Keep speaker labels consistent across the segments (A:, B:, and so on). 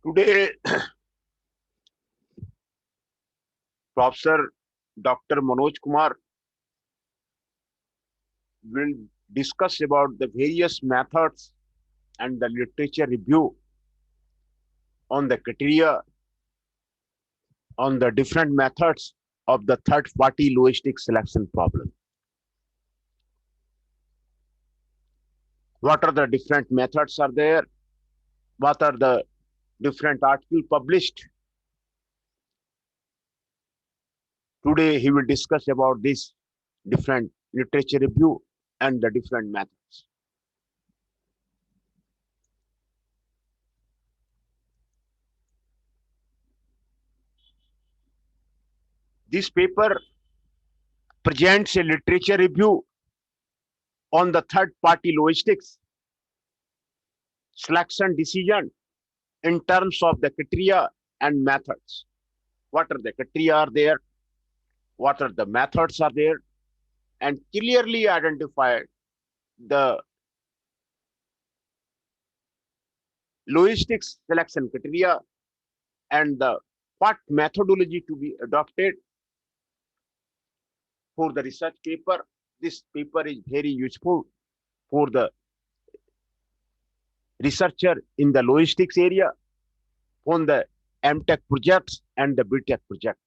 A: Today, Professor Dr. Manoj Kumar will discuss about the various methods and the literature review on the criteria on the different methods of the third-party logistic selection problem. What are the different methods are there? What are the different articles published? Today, he will discuss about this different literature review and the different methods. This paper presents a literature review on the third-party logistics selection decision in terms of the criteria and methods. What are the criteria are there? What are the methods are there? And clearly identify the logistics selection criteria and the what methodology to be adopted for the research paper. This paper is very useful for the researcher in the logistics area on the MTech projects and the BTech project.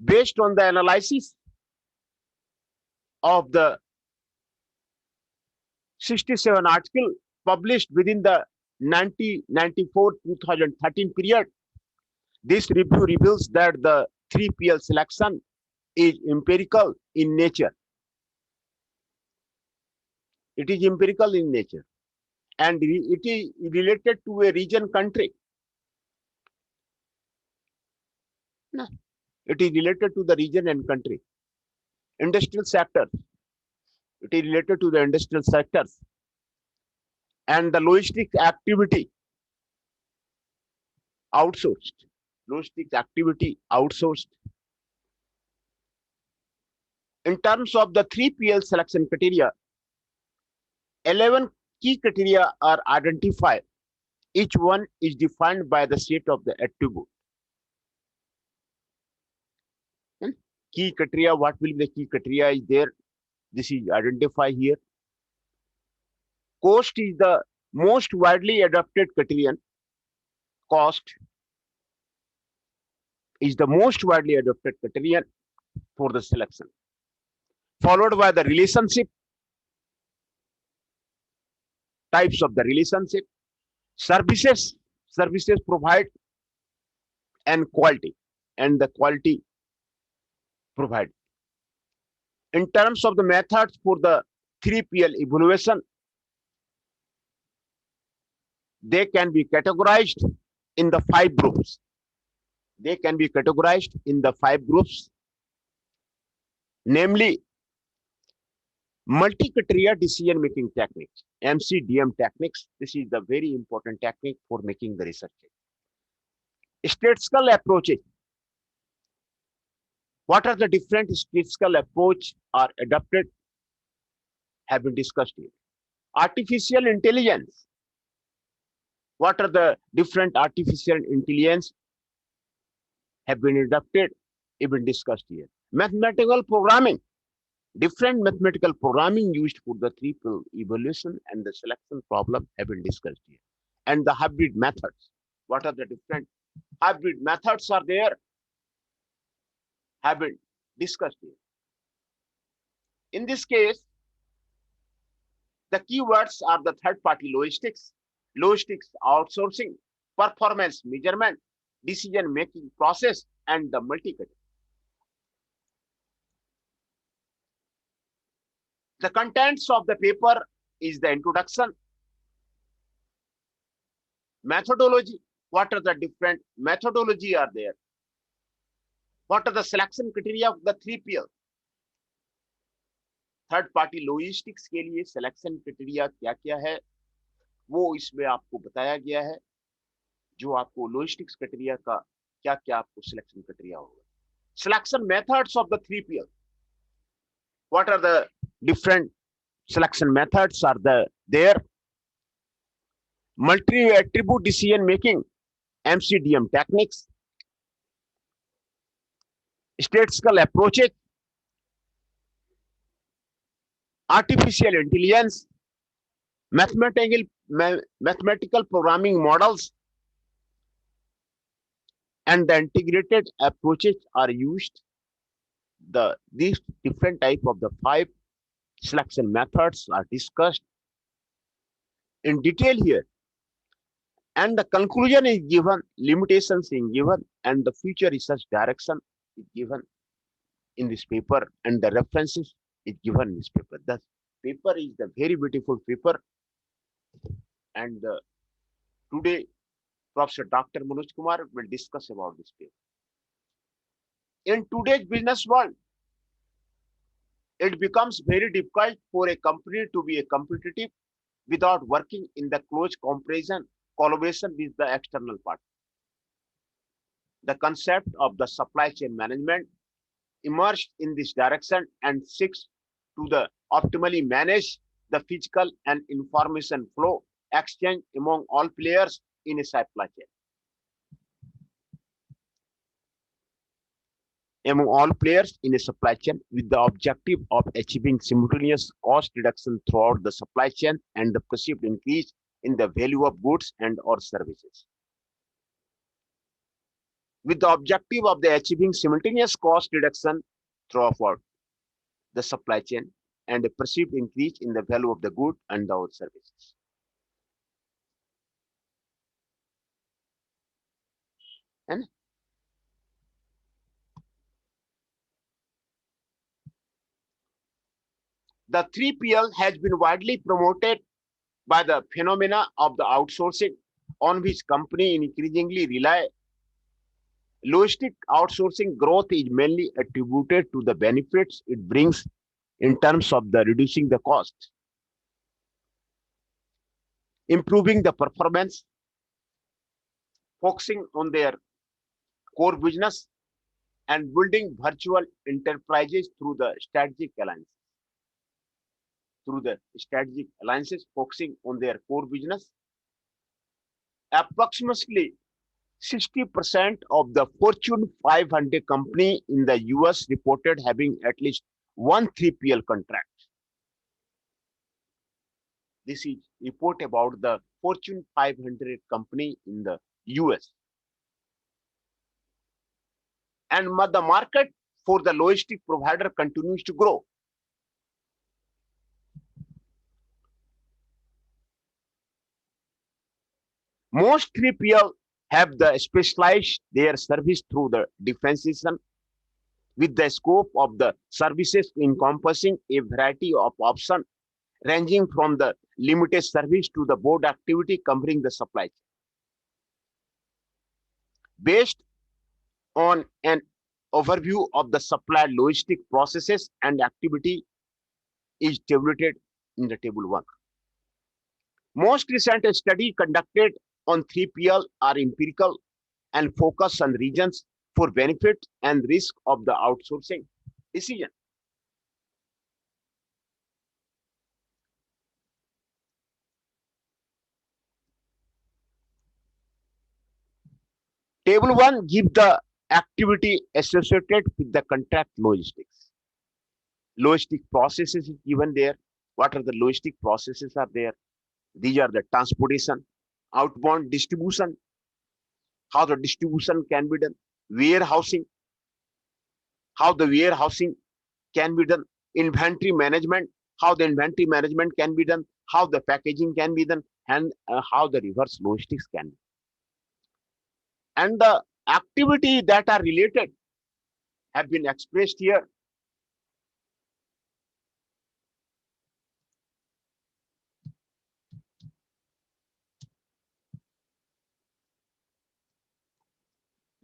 A: Based on the analysis of the 67 article published within the 1994-2013 period, this review reveals that the 3PL selection is empirical in nature. It is empirical in nature and it is related to a region country. No. It is related to the region and country. Industrial sector. It is related to the industrial sectors. And the logistics activity outsourced. Logistics activity outsourced. In terms of the 3PL selection criteria, 11 key criteria are identified. Each one is defined by the state of the attribute. Key criteria, what will be the key criteria is there? This is identified here. Cost is the most widely adopted criterion. Cost is the most widely adopted criterion for the selection. Followed by the relationship, types of the relationship, services provide, and the quality provided. In terms of the methods for the 3PL evaluation, they can be categorized in the 5 groups. They can be categorized in the 5 groups, namely multi-criteria decision-making techniques, MCDM techniques. This is the very important technique for making the research. Statistical approaches. What are the different statistical approach are adopted have been discussed here. Artificial intelligence. What are the different artificial intelligence have been adopted, have been discussed here. Mathematical programming. Different mathematical programming used for the 3PL evaluation and the selection problem have been discussed here. And the hybrid methods. What are the different hybrid methods are there have been discussed here. In this case, the keywords are the third-party logistics, logistics outsourcing, performance measurement, decision-making process, and the multi-criteria. The contents of the paper is the introduction, methodology. What are the different methodology are there? What are the selection criteria of the 3PL? Third party logistics के लिए selection criteria क्या क्या है वो इसमें आपको बताया गया है. जो आपको लॉजिस्टिक्स क्राइटेरिया का क्या क्या आपको सिलेक्शन क्राइटेरिया होगा. Selection methods of the 3PL. What are the different selection methods are there? multi-attribute decision making, MCDM techniques, statistical approaches, artificial intelligence, mathematical programming models, and the integrated approaches are used. These different type of the 5 selection methods are discussed in detail here, and the conclusion is given, limitations is given, and the future research direction is given in this paper, and the references is given in this paper. The paper is the very beautiful paper, and today Professor Dr. Manoj Kumar will discuss about this paper. In today's business world, it becomes very difficult for a company to be a competitive without working in the close collaboration with the external partner. The concept of the supply chain management emerged in this direction and seeks to the optimally manage the physical and information flow exchange among all players in a supply chain. Among all players in a supply chain with the objective of achieving simultaneous cost reduction throughout the supply chain and the perceived increase in the value of goods and or services. With the objective of the achieving simultaneous cost reduction throughout the supply chain and a perceived increase in the value of the good and the services. And the 3PL has been widely promoted by the phenomena of the outsourcing on which company increasingly rely. Logistic outsourcing growth is mainly attributed to the benefits it brings in terms of the reducing the cost, improving the performance, focusing on their core business, and building virtual enterprises through the strategic alliances. Through the strategic alliances focusing on their core business, approximately 60% of the Fortune 500 company in the US reported having at least one 3PL contract. This is report about the Fortune 500 company in the US. And the market for the logistic provider continues to grow. Most 3PL have the specialized their service through the differentiation with the scope of the services encompassing a variety of options ranging from the limited service to the board activity covering the supply chain. Based on an overview of the supply logistic processes and activity is tabulated in the table 1. Most recent study conducted on 3PL are empirical and focus on regions for benefit and risk of the outsourcing decision. Table 1 gives the activity associated with the contract logistics. Logistic processes is given there. What are the logistic processes are there? These are the transportation, outbound distribution, how the distribution can be done, warehousing, how the warehousing can be done, inventory management, how the inventory management can be done, how the packaging can be done, and how the reverse logistics can be. And the activity that are related have been expressed here.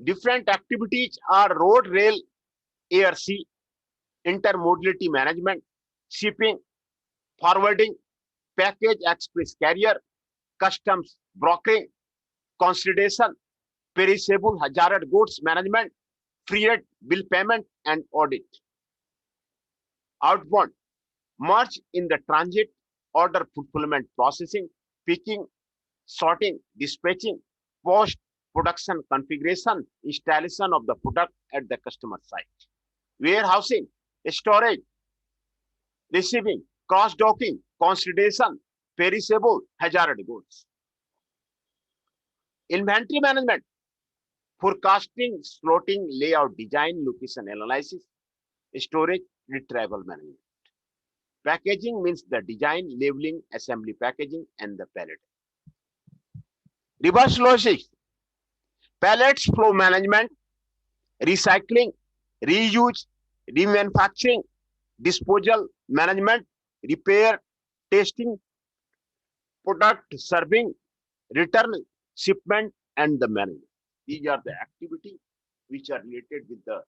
A: Different activities are road, rail, air, sea, intermodality management, shipping, forwarding, package express carrier, customs brokering, consolidation, perishable hazardous goods management, freight, bill payment, and audit. Outbound, merge in the transit, order fulfillment processing, picking, sorting, dispatching, post-production configuration, installation of the product at the customer site, warehousing, storage, receiving, cross-docking, consolidation, perishable, hazard goods, inventory management, forecasting, slotting, layout design, location analysis, storage, retrieval management. Packaging means the design, labeling, assembly packaging, and the pallet. Reverse logistics, pallets flow management, recycling, reuse, remanufacturing, disposal management, repair, testing, product serving, return, shipment, and the management. These are the activities which are related with the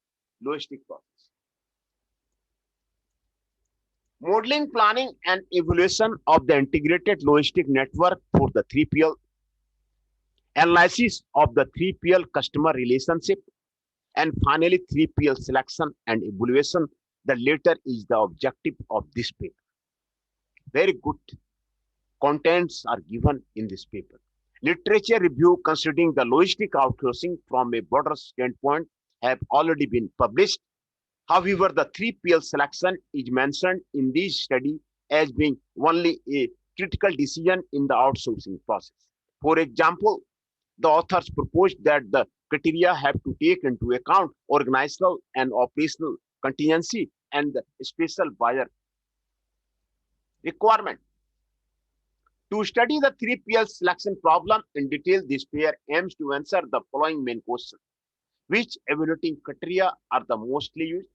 A: logistic process. Modeling, planning, and evaluation of the integrated logistic network for the 3PL, analysis of the 3PL customer relationship, and finally 3PL selection and evaluation. The latter is the objective of this paper. Very good contents are given in this paper. Literature review considering the logistic outsourcing from a broader standpoint have already been published. However, the 3PL selection is mentioned in this study as being only a critical decision in the outsourcing process. For example, the authors proposed that the criteria have to take into account organizational and operational contingency and the special buyer requirement. To study the 3PL selection problem in detail, this paper aims to answer the following main question. Which evaluating criteria are the mostly used?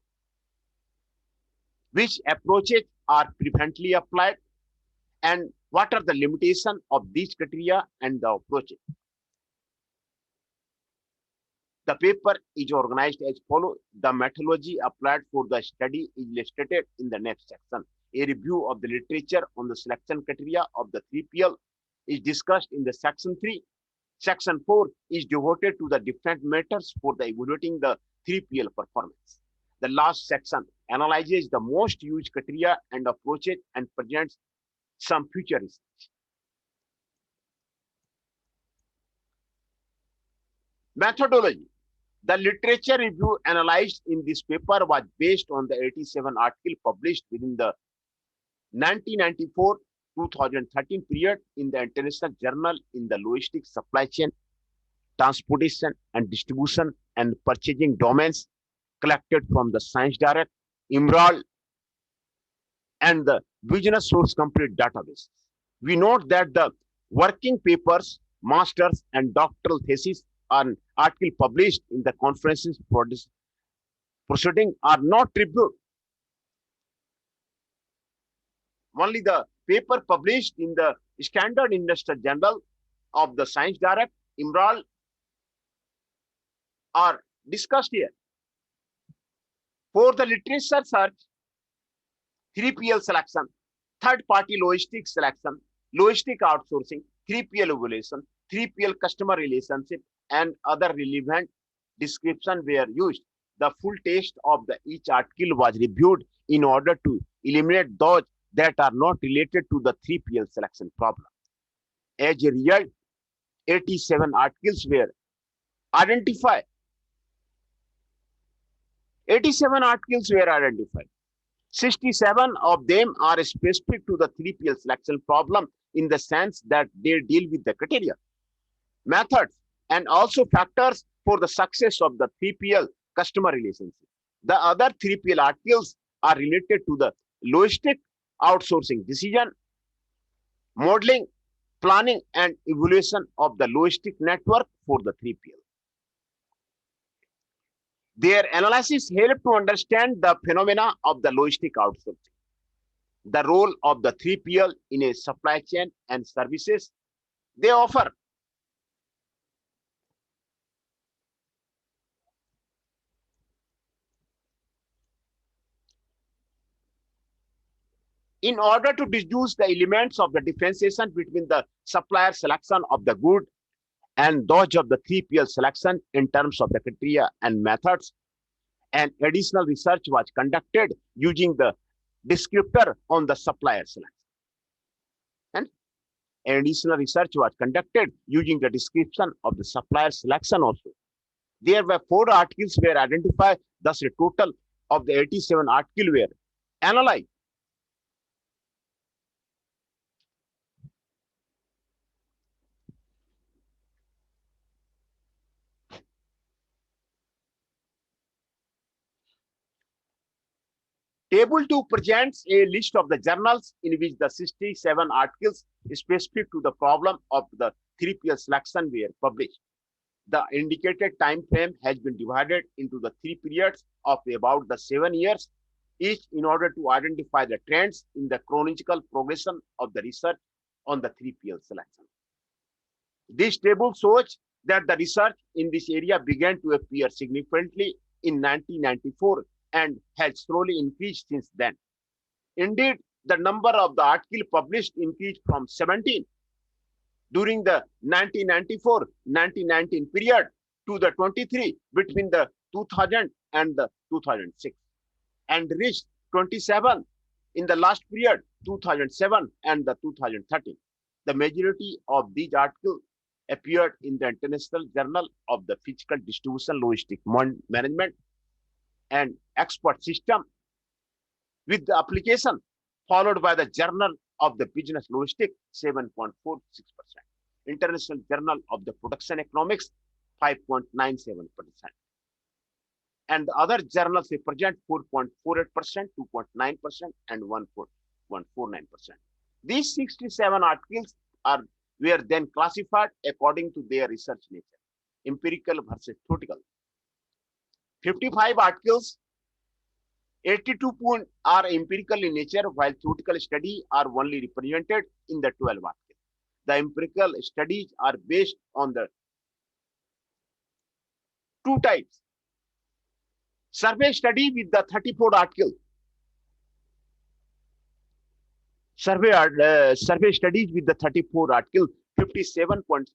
A: Which approaches are preferentially applied? And what are the limitations of these criteria and the approaches? The paper is organized as follows. The methodology applied for the study is illustrated in the next section. A review of the literature on the selection criteria of the 3PL is discussed in the section 3. Section 4 is devoted to the different methods for the evaluating the 3PL performance. The last section analyzes the most used criteria and approaches and presents some future research. Methodology. The literature review analyzed in this paper was based on the 87 article published within the 1994-2013 period in the International Journal in the Logistics Supply Chain, Transportation and Distribution and Purchasing domains, collected from the Science Direct, Emerald, and the Business Source Complete database. We note that the working papers, masters, and doctoral theses and article published in the conferences for this proceeding are not reviewed. Only the paper published in the Standard Industrial Journal of the Science Direct, Emerald, are discussed here. For the literature search, 3PL selection, third-party logistics selection, logistic outsourcing, 3PL evaluation, 3PL customer relationship, and other relevant description were used. The full text of each article was reviewed in order to eliminate those that are not related to the 3PL selection problem. As a result, 87 articles were identified. 87 articles were identified. 67 of them are specific to the 3PL selection problem in the sense that they deal with the criteria, methods, and also factors for the success of the 3PL customer relationship. The other 3PL articles are related to the logistic outsourcing decision, modeling, planning, and evaluation of the logistic network for the 3PL. Their analysis helped to understand the phenomena of the logistic outsourcing, the role of the 3PL in a supply chain and services they offer. In order to deduce the elements of the differentiation between the supplier selection of the good and those of the 3PL selection in terms of the criteria and methods, and additional research was conducted using the descriptor on the supplier selection. And Additional research was conducted using the description of the supplier selection also. There were 4 articles were identified, thus a total of the 87 articles were analyzed. Table 2 presents a list of the journals in which the 67 articles specific to the problem of the 3PL selection were published. The indicated time frame has been divided into the 3 periods of about the 7 years each in order to identify the trends in the chronological progression of the research on the 3PL selection. This table shows that the research in this area began to appear significantly in 1994 and has slowly increased since then. Indeed, the number of the articles published increased from 17 during the 1994-1919 period to the 23 between the 2000 and the 2006 and reached 27 in the last period 2007 and the 2013. The majority of these articles appeared in the International Journal of the Physical Distribution Logistic Management and Export System with the application, followed by the Journal of the Business Logistics 7.46%, International Journal of the Production Economics 5.97%, and the other journals represent 4.48%, 2.9%, and 1.49%. These 67 articles were then classified according to their research nature, empirical versus theoretical. 55 articles, 82 are empirical in nature, while theoretical studies are only represented in the 12 articles. The empirical studies are based on the 2 types. Survey study with the 34 articles. Survey studies with the 34 articles, 57%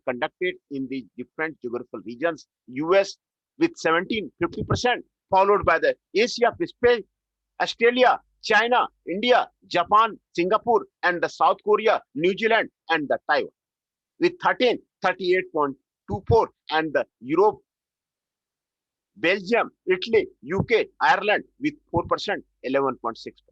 A: conducted in the different geographical regions, US with 50%, followed by the Asia Pacific, Australia, China, India, Japan, Singapore, and the South Korea, New Zealand, and the Taiwan with 38.24, and the Europe, Belgium, Italy, UK, Ireland with 4%, 11.6%.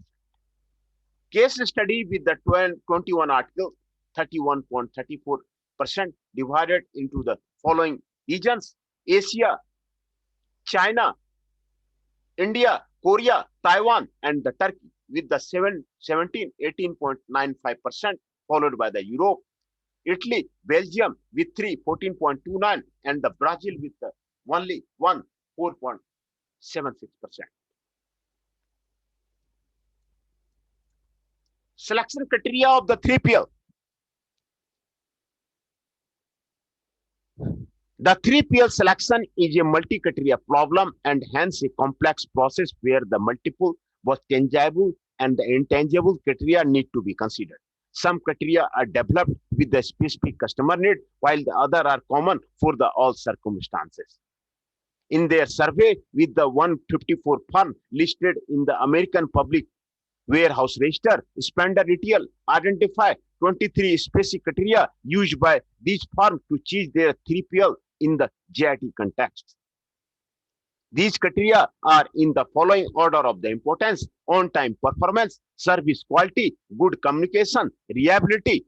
A: Case study with the 21 articles, 31.34%, divided into the following regions: Asia, China, India, Korea, Taiwan, and the Turkey with the 18.95%, followed by the Europe, Italy, Belgium with 14.29, and the Brazil with the only 4.76%. Selection criteria of the 3PL. The 3PL selection is a multi-criteria problem and hence a complex process where the multiple, both tangible and the intangible criteria need to be considered. Some criteria are developed with the specific customer need, while the other are common for the all circumstances. In their survey with the 154 firm listed in the American Public Warehouse Register, Spender Retail identify 23 specific criteria used by these firms to choose their 3PL in the JIT context. These criteria are in the following order of the importance: on-time performance, service quality, good communication, reliability,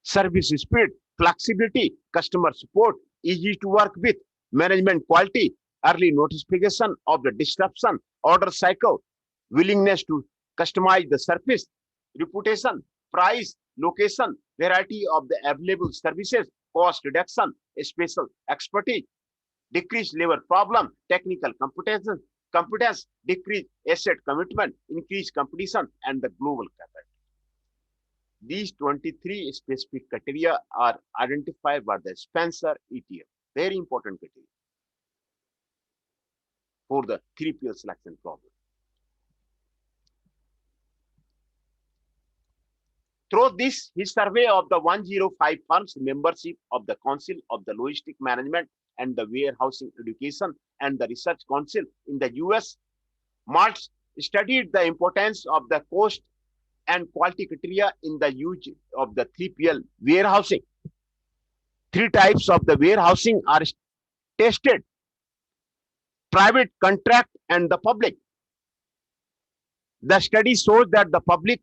A: service speed, flexibility, customer support, easy to work with, management quality, early notification of the disruption, order cycle, willingness to customize the service, reputation, price, location, variety of the available services, cost reduction, special expertise, decreased labor problem, technical competence, decreased asset commitment, increased competition, and the global capacity. These 23 specific criteria are identified by the Spencer ETF. Very important criteria for the 3PL selection problem. Through this, his survey of the 105 firms membership of the Council of the Logistic Management and the Warehousing Education and the Research Council in the US, Maltz studied the importance of the cost and quality criteria in the use of the 3PL warehousing. Three types of the warehousing are tested: private, contract, and the public. The study shows that the public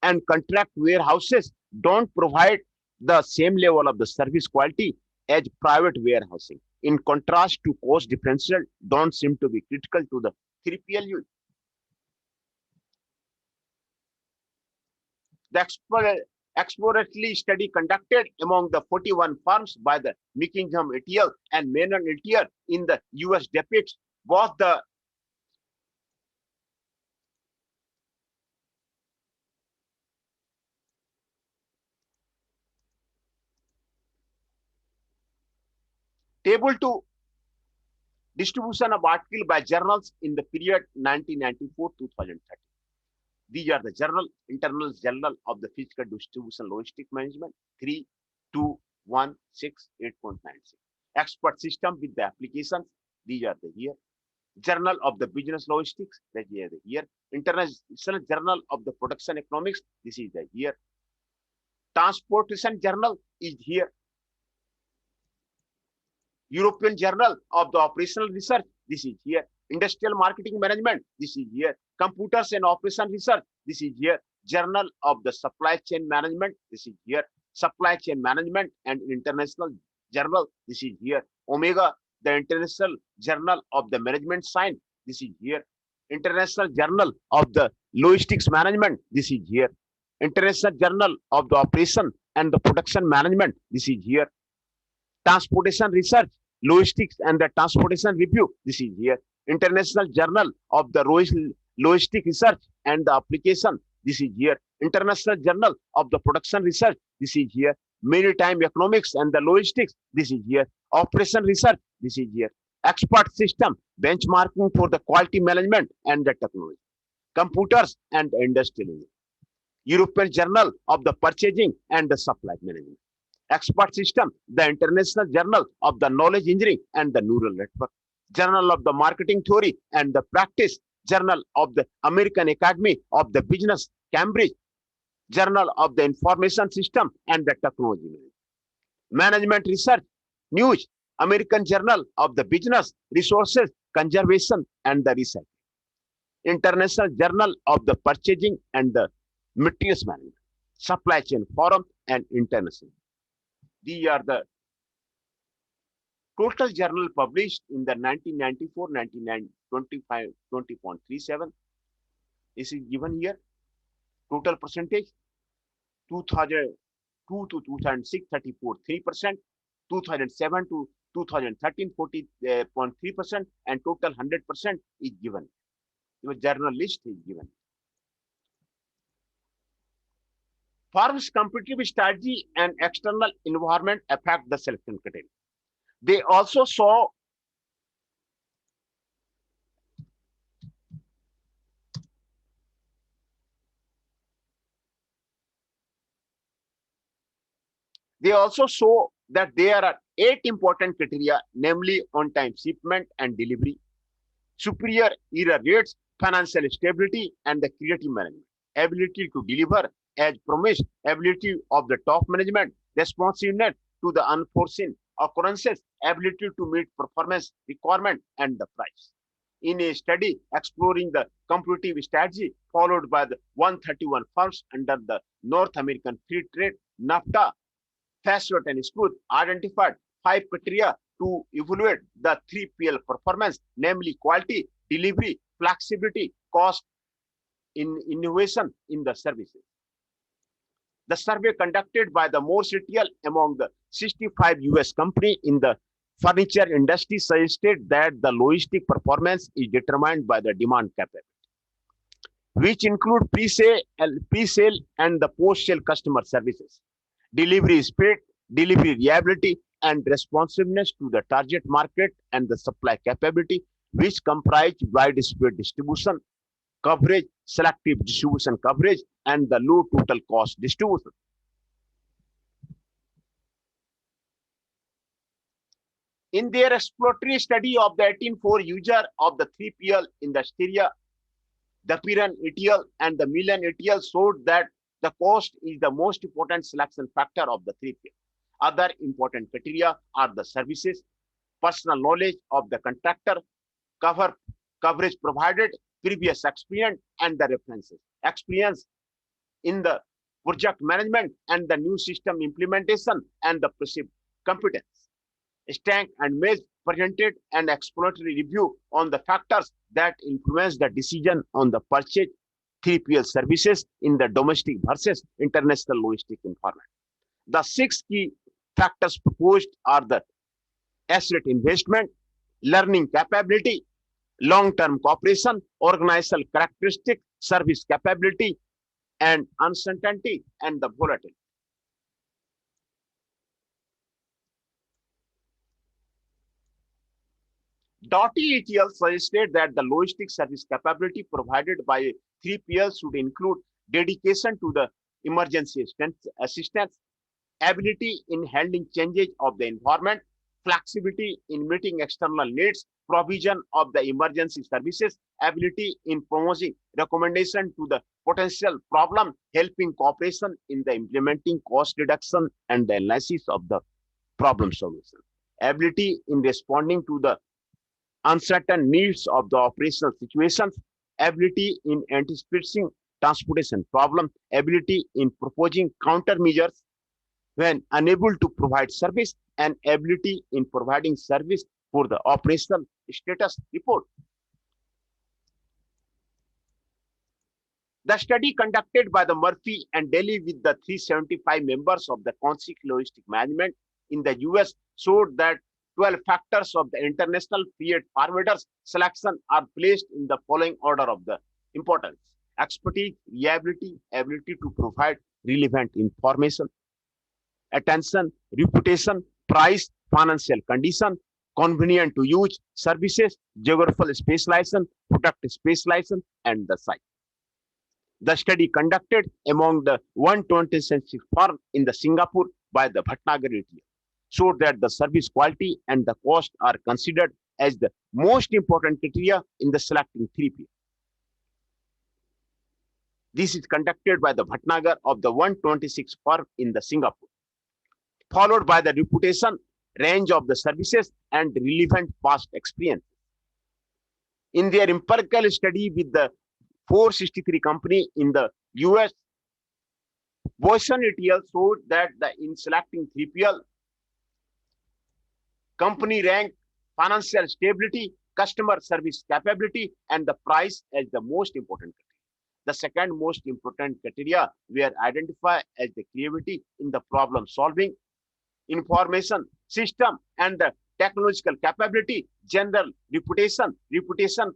A: and contract warehouses don't provide the same level of the service quality as private warehousing. In contrast to cost differential, don't seem to be critical to the 3PL use. The exploratory study conducted among the 41 firms by the Mickingham et al. And Menon et al. In the US depicts both the table to distribution of articles by journals in the period 1994 to 2013. These are the journal: Internal Journal of the Physical Distribution Logistic Management 3216.8.96. Expert System with the applications. These are the here. Journal of the Business Logistics. That is the here. International Journal of the Production Economics. This is the here. Transportation Journal is here. European Journal of the Operational Research. This is here. Industrial Marketing Management. This is here. Computers and Operation Research. This is here. Journal of the Supply Chain Management. This is here. Supply Chain Management and International Journal. This is here. Omega, the International Journal of the Management Science. This is here. International Journal of the Logistics Management. This is here. International Journal of the Operation and the Production Management. This is here. Transportation Research, Logistics and the Transportation Review. This is here. International Journal of the Logistic Research and the Application. This is here. International Journal of the Production Research. This is here. Maritime Economics and the Logistics. This is here. Operation Research. This is here. Expert System, Benchmarking for the Quality Management and the Technology. Computers and Industrial. European Journal of the Purchasing and the Supply Management. Expert System, the International Journal of the Knowledge Engineering and the Neural Network. Journal of the Marketing Theory and the Practice. Journal of the American Academy of the Business, Cambridge. Journal of the Information System and the Technology. Management Research, News, American Journal of the Business, Resources, Conservation and the Research. International Journal of the Purchasing and the Materials Management. Supply Chain Forum and International. These are the total journal published in the 1994, 1925, 20.37. This is given here. Total percentage 2002 to 2006, 34.3%, 2007 to 2013, 40.3%, and total 100% is given. The journal list is given. Firms' competitive strategy and external environment affect the selection criteria. They also saw that there are 8 important criteria, namely on-time shipment and delivery, superior error rates, financial stability, and the creative management, ability to deliver as promised, ability of the top management, responsiveness to the unforeseen occurrences, ability to meet performance requirement, and the price. In a study exploring the competitive strategy followed by the 131 firms under the North American Free Trade, NAFTA, Fastweb and Smooth identified 5 criteria to evaluate the 3PL performance, namely quality, delivery, flexibility, cost, innovation in the services. The survey conducted by the Morse et al. Among the 65 US companies in the furniture industry suggested that the logistic performance is determined by the demand capacity, which include pre-sale and the post-sale customer services, delivery speed, delivery reliability, and responsiveness to the target market, and the supply capability, which comprise widespread distribution coverage, selective distribution coverage, and the low total cost distribution. In their exploratory study of the 18.4 user of the 3PL in the Styria, The Piran ETL and the Milan ETL showed that the cost is the most important selection factor of the 3PL. Other important criteria are the services, personal knowledge of the contractor, coverage provided, previous experience, and the references. Experience in the project management and the new system implementation and the perceived competence. Stank and Mays presented an exploratory review on the factors that influence the decision on the purchase 3PL services in the domestic versus international logistic environment. The 6 key factors proposed are the asset investment, learning capability, long-term cooperation, organizational characteristic, service capability, and uncertainty and the volatility. Doughty ETL suggested that the logistic service capability provided by 3PL should include dedication to the emergency assistance, ability in handling changes of the environment, flexibility in meeting external needs, provision of the emergency services, ability in promoting recommendation to the potential problem, helping cooperation in the implementing cost reduction and the analysis of the problem solution, ability in responding to the uncertain needs of the operational situations, ability in anticipating transportation problem, ability in proposing countermeasures when unable to provide service, and ability in providing service for the operational status report. The study conducted by the Murphy and Daly with the 375 members of the Council Logistic Management in the US showed that 12 factors of the international freight forwarders selection are placed in the following order of the importance: expertise, reliability, ability to provide relevant information, attention, reputation, price, financial condition, convenient to use services, geographical specialization, product specialization, and the size. The study conducted among the 126 firms in the Singapore by the Bhatnagar ETL showed that the service quality and the cost are considered as the most important criteria in the selecting 3PL. This is conducted by the Bhatnagar of the 126 firm in the Singapore, followed by the reputation, range of the services, and relevant past experience. In their empirical study with the 463 company in the US, Boyson ETL showed that in selecting 3PL, company rank, financial stability, customer service capability, and the price as the most important criteria. The second most important criteria were identified as the creativity in the problem solving, information system, and the technological capability, general reputation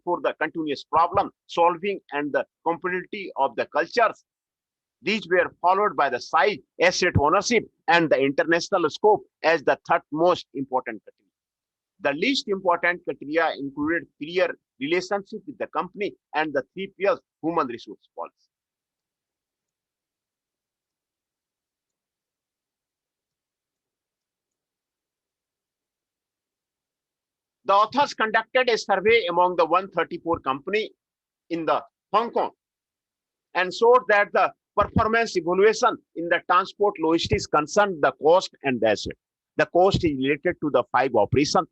A: for the continuous problem solving, and the compatibility of the cultures. These were followed by the size, asset ownership, and the international scope as the third most important criteria. The least important criteria included prior relationship with the company and the 3PL's human resource policy. The authors conducted a survey among the 134 companies in the Hong Kong and showed that the performance evaluation in the transport logistics concerned the cost and the asset. The cost is related to the 5 operations: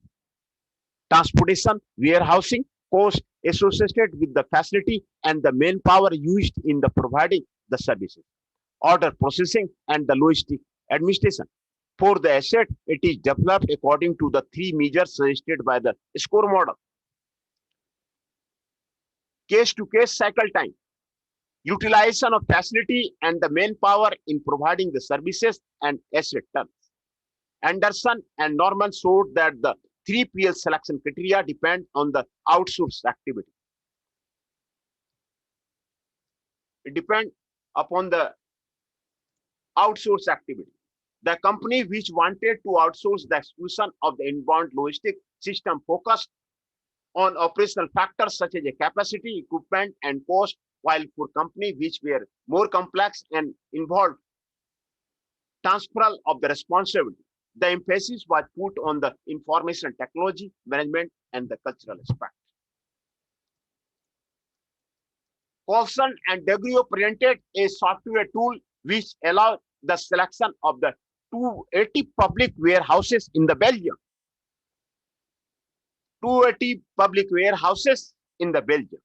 A: transportation, warehousing, cost associated with the facility and the manpower used in the providing the services, order processing, and the logistic administration. For the asset, it is developed according to the 3 measures suggested by the SCORE model: case-to-case cycle time, utilization of facility and the manpower in providing the services, and asset terms. Anderson and Norman showed that the 3PL selection criteria depend on the outsourced activity. It depends upon the outsourced activity. The company which wanted to outsource the execution of the inbound logistic system focused on operational factors such as capacity, equipment, and cost, while for companies which were more complex and involved transferal of the responsibility, the emphasis was put on the information technology, management, and the cultural aspect. Colson and Degrio presented a software tool which allowed the selection of the 280 public warehouses in the Belgium. 280 public warehouses in the Belgium.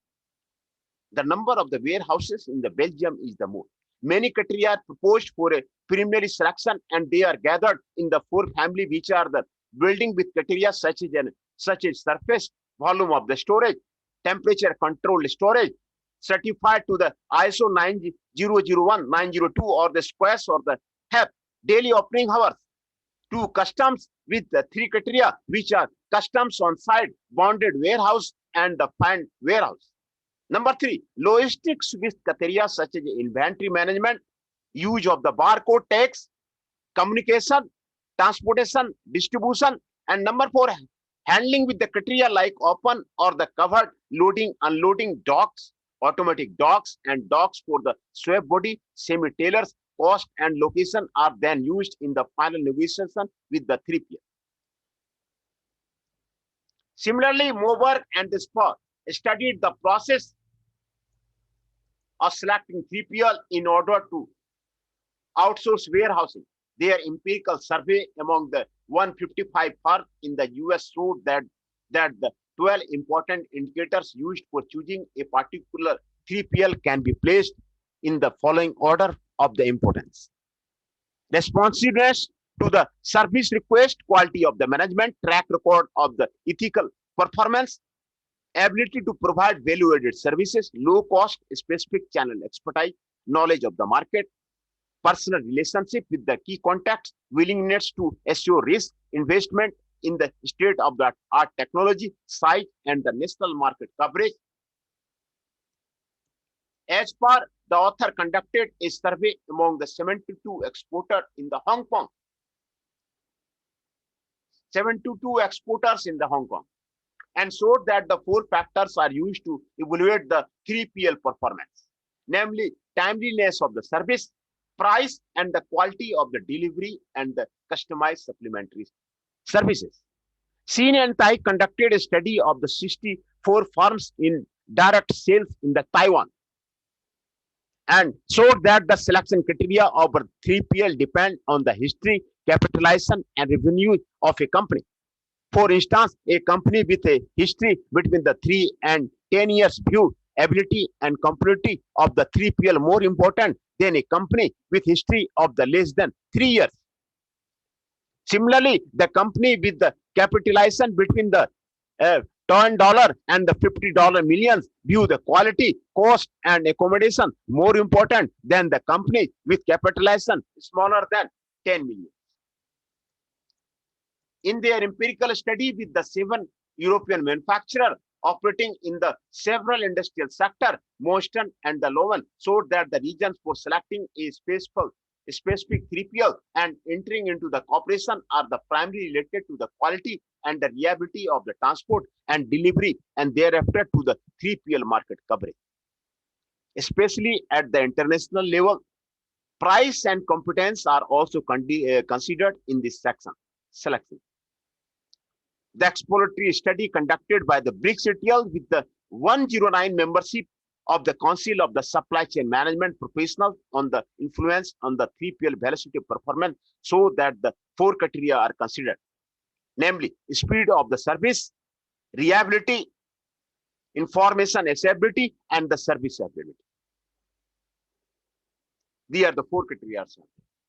A: The number of the warehouses in the Belgium is the most. Many criteria are proposed for a preliminary selection, and they are gathered in the four family, which are the building with criteria such as surface volume of the storage, temperature controlled storage, certified to the ISO 9001, 902, or the squares or the HEP, daily opening hours. Two, customs with the three criteria, which are customs on site, bonded warehouse, and the fine warehouse. Number three, logistics with criteria such as inventory management, use of the barcode tags, communication, transportation, distribution. And number four, handling with the criteria like open or the covered loading, unloading docks, automatic docks, and docks for the swap body, semi-tailors. Cost and location are then used in the final negotiation with the 3PL. Similarly, Moberg and the Spur studied the process of selecting 3PL in order to outsource warehousing. Their empirical survey among the 155 firms in the US showed that the 12 important indicators used for choosing a particular 3PL can be placed in the following order of the importance: responsiveness to the service request, quality of the management, track record of the ethical performance, ability to provide value-added services, low cost, specific channel expertise, knowledge of the market, personal relationship with the key contacts, willingness to assure risk, investment in the state-of-the-art technology, site, and the national market coverage. As per the author conducted a survey among the 72 exporters in the Hong Kong. 72 exporters in the Hong Kong, and showed that the four factors are used to evaluate the 3PL performance, namely timeliness of the service, price, and the quality of the delivery, and the customized supplementary services. Seen and Tai conducted a study of the 64 firms in direct sales in the Taiwan, and showed that the selection criteria of 3PL depend on the history, capitalization, and revenue of a company. For instance, a company with a history between the 3 and 10 years view ability and compatibility of the 3PL more important than a company with history of the less than 3 years. Similarly, the company with the capitalization between the $10 and the $50 millions view the quality, cost, and accommodation more important than the company with capitalization smaller than 10 million. In their empirical study with the 7 European manufacturers operating in the several industrial sector, Moston and the Lowen showed that the reasons for selecting a specific 3PL and entering into the cooperation are the primarily related to the quality and the reliability of the transport and delivery, and thereafter to the 3PL market coverage. Especially at the international level, price and competence are also considered in this selection. The exploratory study conducted by the BRICS ETL with the 109 membership of the Council of the Supply Chain Management Professionals on the influence on the 3PL velocity performance so that the 4 criteria are considered, namely speed of the service, reliability, information accessibility, and the service ability. These are the 4 criteria.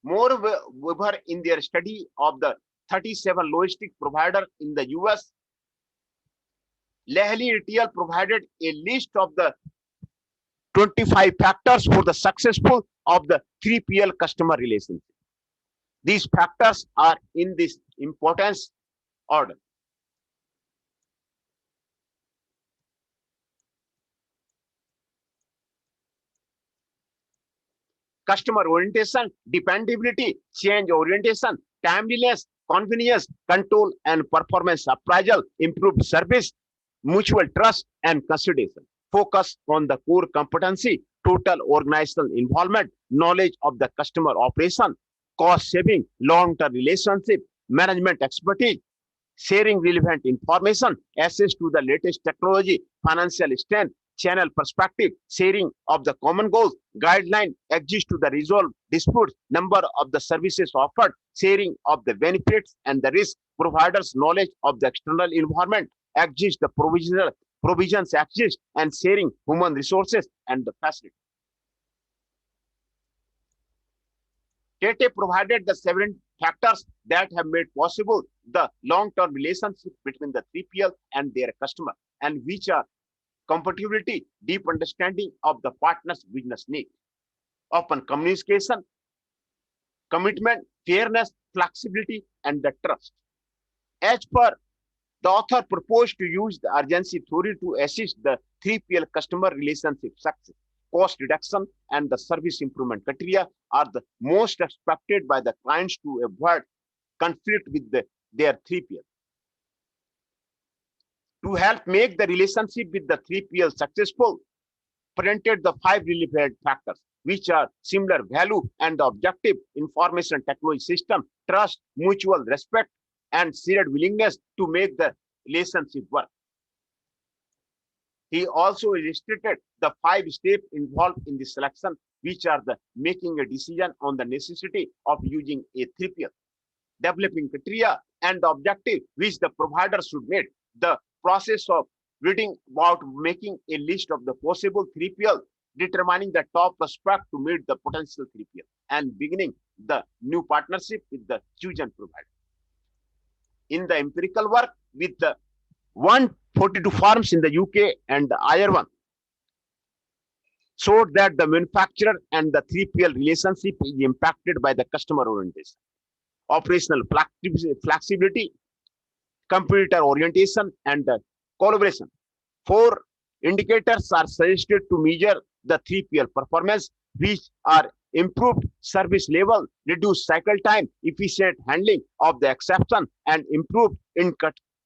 A: Moreover, in their study of the 37 logistic provider in the US, Lehli ETL provided a list of the 25 factors for the successful of the 3PL customer relationship. These factors are in this importance order. Customer orientation, dependability, change orientation, timeliness, convenience, control, and performance appraisal, improved service, mutual trust, and consideration. Focus on the core competency, total organizational involvement, knowledge of the customer operation, cost saving, long-term relationship, management expertise, sharing relevant information, access to the latest technology, financial strength, channel perspective, sharing of the common goals, guideline exists to the resolve disputes, number of the services offered, sharing of the benefits and the risk, providers knowledge of the external environment exists, the provisions exist, and sharing human resources and the facility. Tate provided the 7 factors that have made possible the long-term relationship between the 3PL and their customer, and which are compatibility, deep understanding of the partner's business needs, open communication, commitment, fairness, flexibility, and the trust. As per the author proposed to use the urgency theory to assist the 3PL customer relationship success. Cost reduction and the service improvement criteria are the most expected by the clients to avoid conflict with their 3PL. To help make the relationship with the 3PL successful, presented the 5 relevant factors, which are similar value and the objective, information technology system, trust, mutual respect, and shared willingness to make the relationship work. He also illustrated the 5 steps involved in the selection, which are the making a decision on the necessity of using a 3PL, developing criteria and the objective which the provider should meet, the process of reading about making a list of the possible 3PL, determining the top prospect to meet the potential 3PL, and beginning the new partnership with the chosen provider. In the empirical work with the 142 firms in the UK and the Ireland showed that the manufacturer and the 3PL relationship is impacted by the customer orientation, operational flexibility, competitor orientation, and the collaboration. 4 indicators are suggested to measure the 3PL performance, which are improved service level, reduced cycle time, efficient handling of the exception, and improved in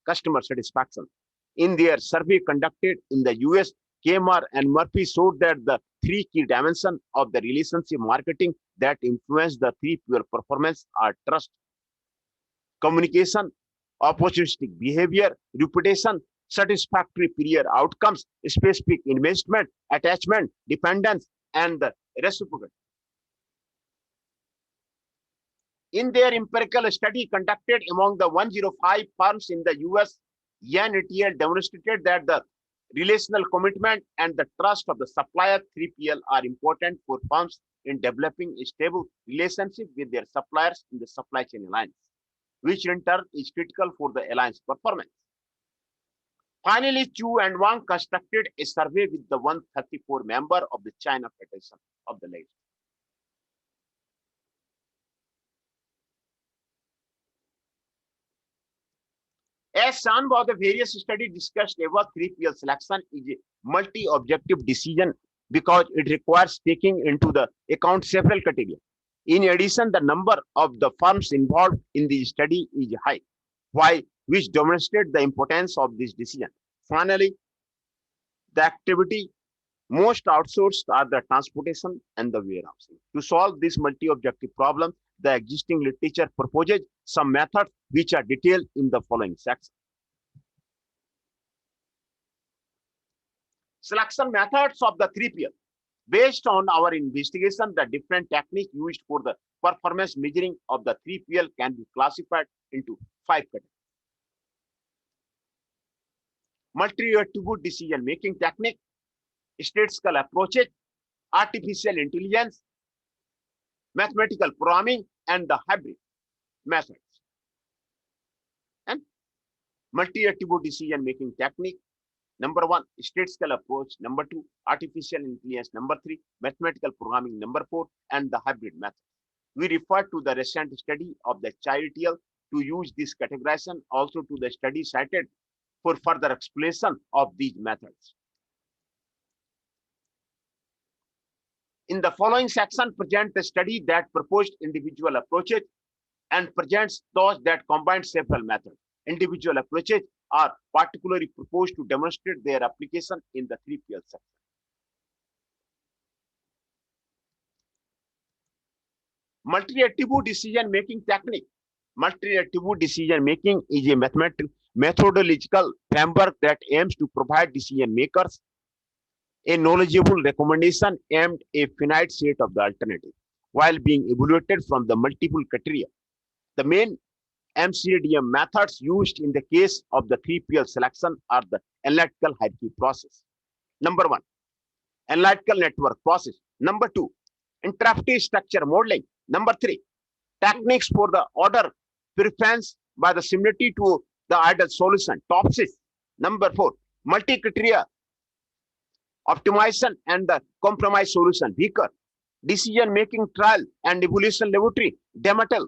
A: customer satisfaction. In their survey conducted in the US, Kmar and Murphy showed that the 3 key dimensions of the relationship marketing that influence the 3PL performance are trust, communication, opportunistic behavior, reputation, satisfactory peer outcomes, specific investment, attachment, dependence, and the reciprocity. In their empirical study conducted among the 105 firms in the US, Yan et al. Demonstrated that the relational commitment and the trust of the supplier 3PL are important for firms in developing a stable relationship with their suppliers in the supply chain alliance, which in turn is critical for the alliance performance. Finally, Chu and Wang constructed a survey with the 134 members of the China Federation of the Labor. As shown by the various studies discussed above, 3PL selection is a multi-objective decision because it requires taking into the account several criteria. In addition, the number of the firms involved in the study is high, which demonstrates the importance of this decision. Finally, the activity most outsourced are the transportation and the warehousing. To solve this multi-objective problem, the existing literature proposes some methods which are detailed in the following section. Selection methods of the 3PL. Based on our investigation, the different techniques used for the performance measuring of the 3PL can be classified into 5 categories. Multi-attribute decision-making technique, statistical approaches, artificial intelligence, mathematical programming, and the hybrid methods. And multi-attribute decision-making technique, number 1, statistical approach, number 2, artificial intelligence, number 3, mathematical programming, number 4, and the hybrid method. We refer to the recent study of the Chai et al. To use this categorization, also to the study cited for further explanation of these methods. In the following section, present the study that proposed individual approaches and presents those that combine several methods. Individual approaches are particularly proposed to demonstrate their application in the 3PL section. Multi-attribute decision-making technique. Multi-attribute decision-making is a methodological framework that aims to provide decision makers a knowledgeable recommendation aimed a finite set of the alternative, while being evaluated from the multiple criteria. The main MCDM methods used in the case of the 3PL selection are the analytical hierarchy process. Number one, analytical network process. Number two, interactive structure modeling. Number three, techniques for the order preference by the similarity to the ideal solution, TOPSIS. Number four, multi-criteria optimization and the compromise solution, weaker. Decision-making trial and evolution laboratory, DEMATEL.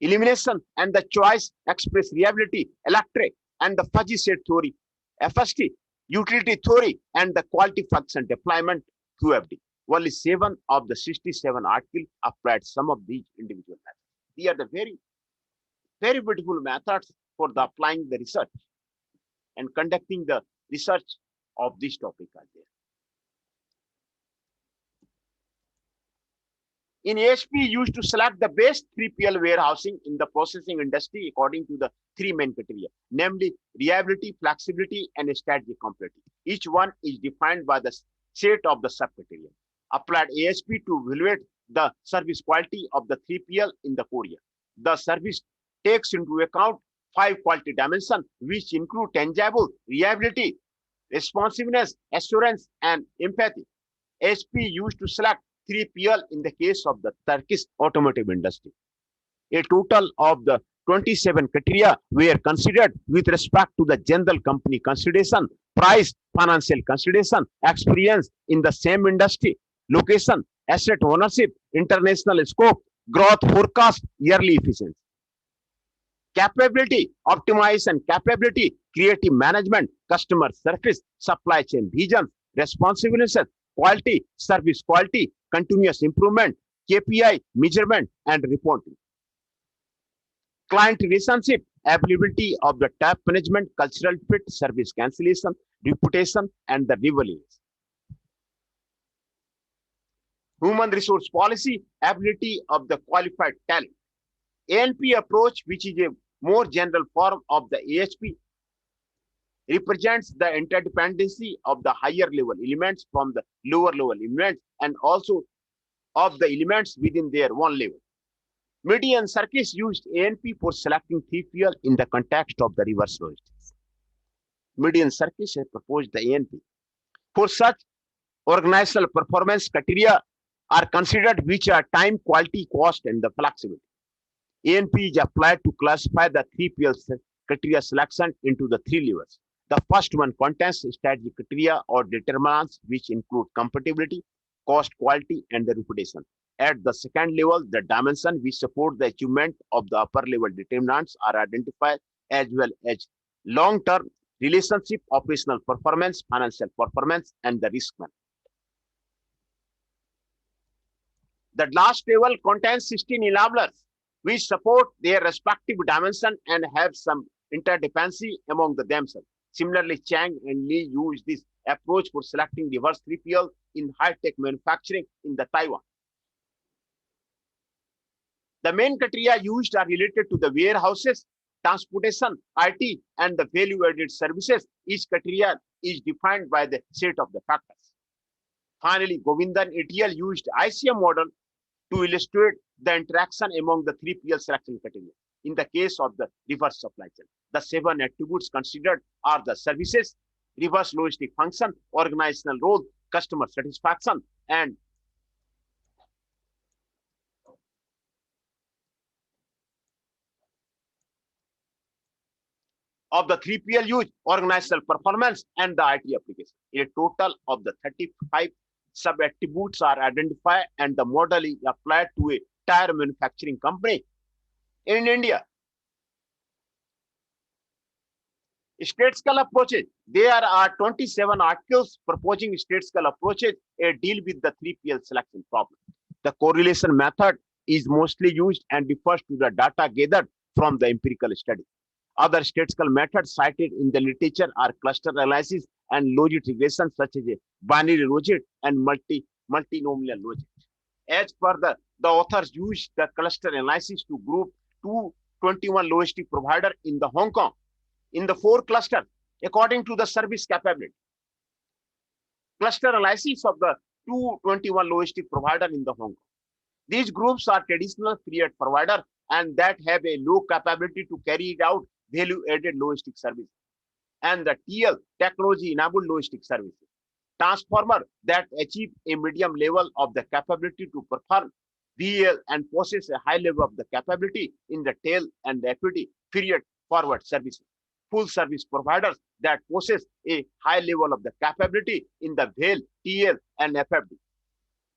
A: Elimination and the choice express reliability, electric, and the fuzzy set theory, FST. Utility theory and the quality function deployment, QFD. Only 7 of the 67 articles applied some of these individual methods. These are the very beautiful methods for the applying the research and conducting the research of this topic are there. In ASP, used to select the best 3PL warehousing in the processing industry according to the three main criteria, namely reliability, flexibility, and strategic competitive. Each one is defined by the set of the sub-criteria. Applied ASP to evaluate the service quality of the 3PL in the Korea. The service takes into account 5 quality dimensions, which include tangible, reliability, responsiveness, assurance, and empathy. ASP used to select 3PL in the case of the Turkish automotive industry. A total of the 27 criteria were considered with respect to the general company consideration, price, financial consideration, experience in the same industry, location, asset ownership, international scope, growth forecast, yearly efficiency. Capability, optimization capability, creative management, customer service, supply chain vision, responsiveness, quality, service quality, continuous improvement, KPI, measurement, and reporting. Client relationship, availability of the tap management, cultural fit, service cancellation, reputation, and the resilience. Human resource policy, ability of the qualified talent. ANP approach, which is a more general form of the ASP, represents the interdependency of the higher level elements from the lower level elements and also of the elements within their one level. Media and Sarkis used ANP for selecting 3PL in the context of the reverse logistics. Media and Sarkis has proposed the ANP. For such, organizational performance criteria are considered, which are time, quality, cost, and the flexibility. ANP is applied to classify the 3PL criteria selection into the 3 levels. The first one contains strategic criteria or determinants, which include compatibility, cost, quality, and the reputation. At the second level, the dimension which support the achievement of the upper level determinants are identified, as well as long-term relationship, operational performance, financial performance, and the risk management. The last level contains 16 enablers which support their respective dimension and have some interdependency among themselves. Similarly, Chang and Lee use this approach for selecting reverse 3PL in high-tech manufacturing in the Taiwan. The main criteria used are related to the warehouses, transportation, IT, and the value-added services. Each criteria is defined by the set of the factors. Finally, Govindan et al. Used ICM model to illustrate the interaction among the 3PL selection criteria. In the case of the reverse supply chain, the 7 attributes considered are the services, reverse logistic function, organizational role, customer satisfaction, and of the 3PL use, organizational performance, and the IT application. A total of the 35 sub-attributes are identified, and the model is applied to a tire manufacturing company in India. Statistical approaches. There are 27 articles proposing statistical approaches a deal with the 3PL selection problem. The correlation method is mostly used and refers to the data gathered from the empirical study. Other statistical methods cited in the literature are cluster analysis and logit regression, such as a binary logit and multinomial logit. As per the authors used the cluster analysis to group 221 logistic providers in the Hong Kong in the 4 clusters according to the service capability. cluster analysis of the 221 logistic provider in the Hong Kong. These groups are traditional period provider and that have a low capability to carry out value-added logistic services. And the TL, technology-enabled logistic services. Transformer that achieve a medium level of the capability to perform VL and possess a high level of the capability in the tail and the equity period forward services. Full service providers that possess a high level of the capability in the VAL, TL, and FFD.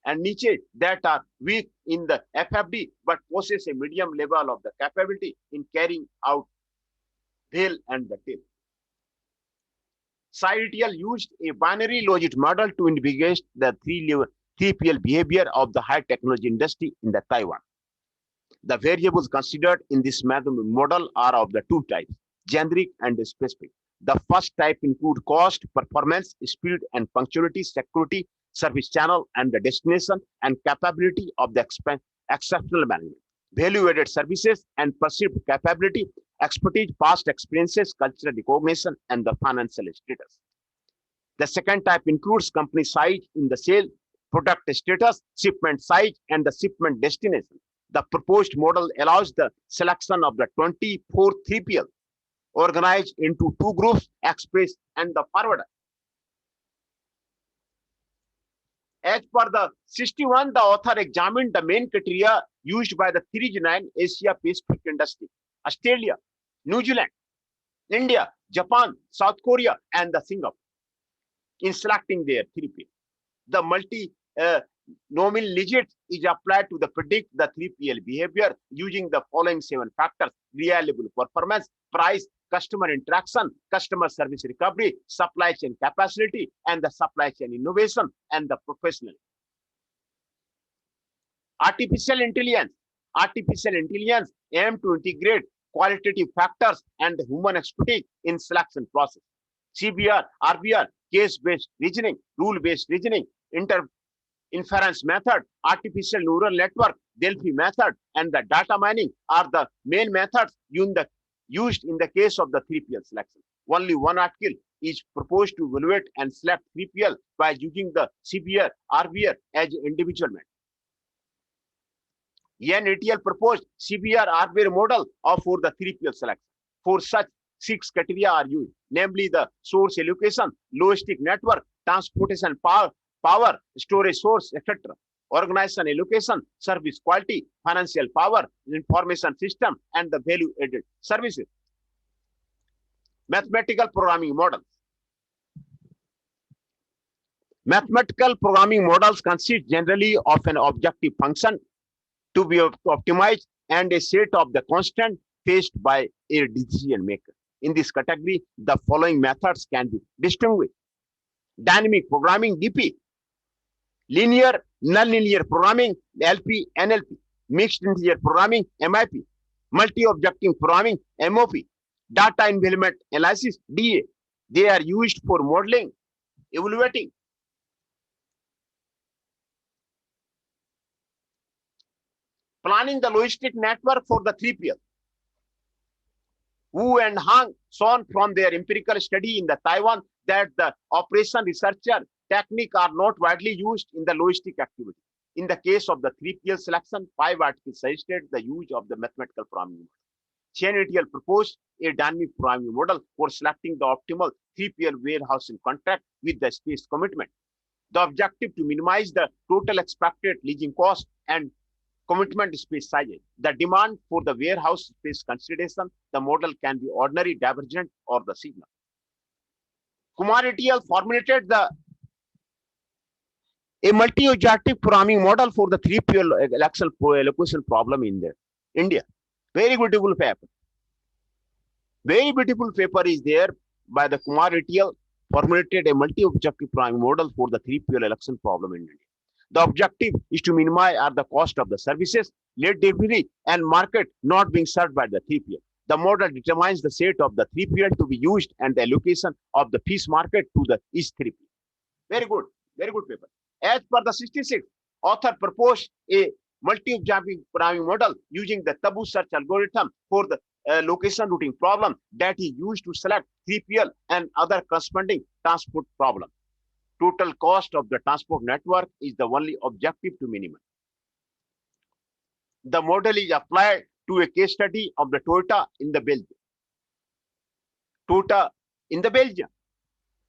A: And niche that are weak in the FFD but possess a medium level of the capability in carrying out VAL and the tail. SciETL used a binary logic model to investigate the 3PL behavior of the high technology industry in the Taiwan. The variables considered in this model are of the two types, generic and specific. The first type include cost, performance, speed and punctuality, security, service channel and the destination and capability of the exceptional management, value-added services and perceived capability, expertise, past experiences, cultural recognition, and the financial status. The second type includes company size in the sale, product status, shipment size, and the shipment destination. The proposed model allows the selection of the 24 3PL organized into two groups, express and the forwarder. As per the 61, the author examined the main criteria used by the 3G9 Asia Pacific industry, Australia, New Zealand, India, Japan, South Korea, and the Singapore in selecting their 3PL. The multi-nominal legit is applied to the predict the 3PL behavior using the following 7 factors: reliable performance, price, customer interaction, customer service recovery, supply chain capacity, and the supply chain innovation, and the professional. Artificial intelligence. Artificial intelligence aims to integrate qualitative factors and the human expertise in selection process. CBR, RBR, case-based reasoning, rule-based reasoning, inference method, artificial neural network, Delphi method, and the data mining are the main methods used in the case of the 3PL selection. Only one article is proposed to evaluate and select 3PL by using the CBR, RBR as individual method. NATL proposed CBR, RBR model for the 3PL selection. For such 6 criteria are used, namely the source allocation, logistic network, transportation power, storage source, etc. Organization allocation, service quality, financial power, information system, and the value-added services. Mathematical programming models. Mathematical programming models consist generally of an objective function to be optimized and a set of the constant faced by a decision maker. In this category, the following methods can be distinguished: dynamic programming, DP, linear, nonlinear programming, LP, NLP, mixed integer programming, MIP, multi-objective programming, MOP, data envelopment analysis, DA. They are used for modeling, evaluating, planning the logistic network for the 3PL. Wu and Hang shown from their empirical study in the Taiwan that the operation researcher technique are not widely used in the logistic activity. In the case of the 3PL selection, 5 articles suggested the use of the mathematical programming model. NATL proposed a dynamic programming model for selecting the optimal 3PL warehousing contract with the space commitment. The objective to minimize the total expected leasing cost and commitment space sizes. The demand for the warehouse space consideration, the model can be ordinary, divergent, or the signal. Kumar et al. Formulated a multi-objective programming model for the 3PL allocation problem in India. Very beautiful paper. Very beautiful paper is there by the Kumar et al. Formulated a multi-objective programming model for the 3PL election problem in India. The objective is to minimize the cost of the services, late delivery, and market not being served by the 3PL. The model determines the set of the 3PL to be used and the allocation of the piece market to the each 3PL. Very good paper. As per the 66, author proposed a multi-objective programming model using the Tabu search algorithm for the location routing problem that is used to select 3PL and other corresponding transport problem. Total cost of the transport network is the only objective to minimize. The model is applied to a case study of the Toyota in the Belgium. Toyota in the Belgium.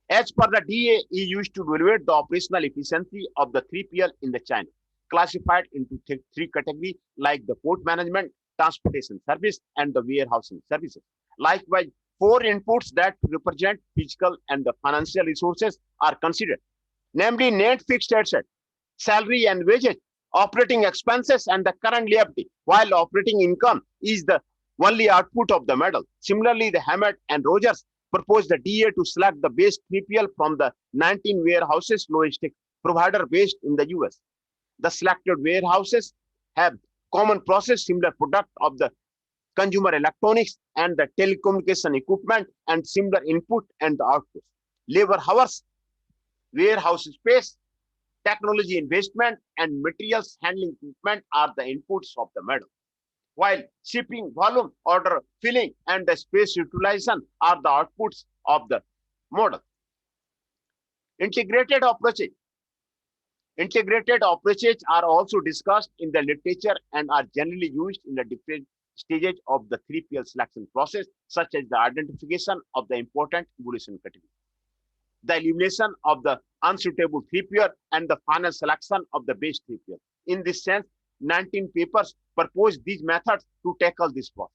A: As per the DA, is used to evaluate the operational efficiency of the 3PL in the China, classified into three categories like the port management, transportation service, and the warehousing services. Likewise, four inputs that represent physical and the financial resources are considered, namely net fixed asset, salary and wages, operating expenses, and the current liability, while operating income is the only output of the model. Similarly, the Hammett and Rogers proposed the DA to select the best 3PL from the 19 warehouses logistic provider based in the US. The selected warehouses have common process similar product of the consumer electronics and the telecommunication equipment and similar input and the output. Labor hours, warehouse space, technology investment, and materials handling equipment are the inputs of the model, while shipping volume, order filling, and the space utilization are the outputs of the model. Integrated approaches. Integrated approaches are also discussed in the literature and are generally used in the different stages of the 3PL selection process, such as the identification of the important evolution category, the elimination of the unsuitable 3PL, and the final selection of the best 3PL. In this sense, 19 papers propose these methods to tackle this process.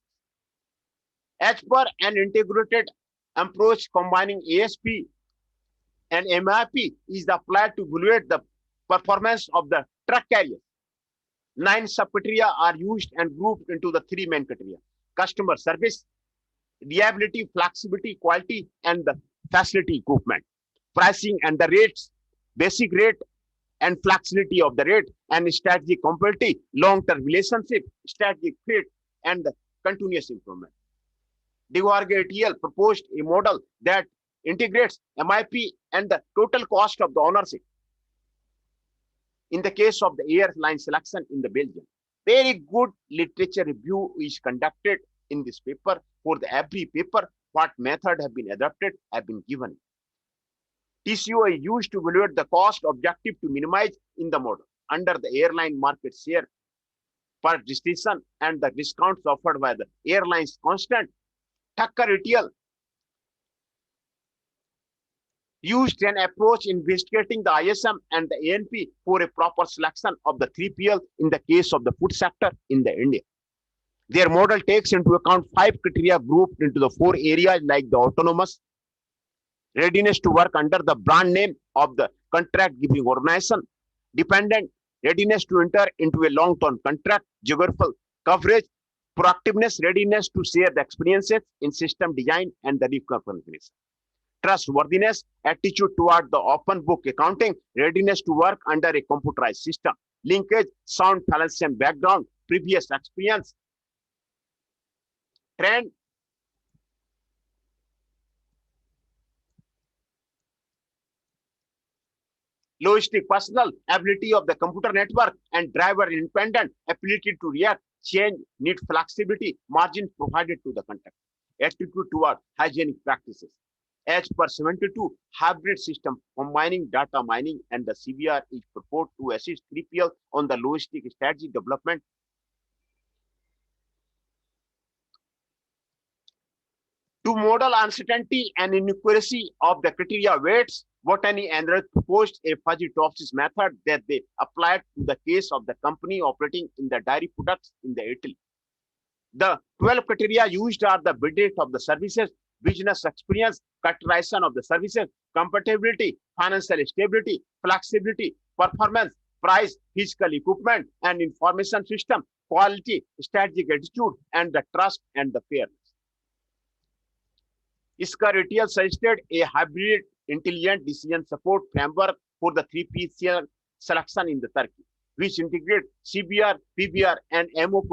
A: As per an integrated approach combining ASP and MIP is applied to evaluate the performance of the truck carriers. 9 sub-criteria are used and grouped into the 3 main criteria: customer service, reliability, flexibility, quality, and the facility equipment. Pricing and the rates, basic rate and flexibility of the rate, and strategic compatibility, long-term relationship, strategic fit, and the continuous improvement. DeVorge et al. Proposed a model that integrates MIP and the total cost of the ownership. In the case of the airline selection in the Belgium, very good literature review is conducted in this paper. For the every paper, what method have been adopted have been given. TCO is used to evaluate the cost objective to minimize in the model under the airline market share per destination and the discounts offered by the airlines constant. Thacker et al. Used an approach investigating the ISM and the ANP for a proper selection of the 3PL in the case of the food sector in the India. Their model takes into account 5 criteria grouped into the 4 areas like the autonomous, readiness to work under the brand name of the contract giving organization, dependent, readiness to enter into a long-term contract, geographical coverage, proactiveness, readiness to share the experiences in system design and the reconfiguration, trustworthiness, attitude toward the open book accounting, readiness to work under a computerized system, linkage, sound financial background, previous experience, trend, logistic personnel, ability of the computer network, and driver independent, ability to react, change, need flexibility, margin provided to the contract, attitude toward hygienic practices. As per 72, hybrid system combining data mining and the CBR is proposed to assist 3PL on the logistic strategy development. To model uncertainty and inaccuracy of the criteria weights, Botany and Redd proposed a fuzzy Topsis method that they applied to the case of the company operating in the dairy products in the Italy. The 12 criteria used are the budget of the services, business experience, characterization of the services, compatibility, financial stability, flexibility, performance, price, physical equipment, and information system, quality, strategic attitude, and the trust and the fairness. Iskar et al. Suggested a hybrid intelligent decision support framework for the 3PL selection in the Turkey, which integrate CBR, PBR, and MOP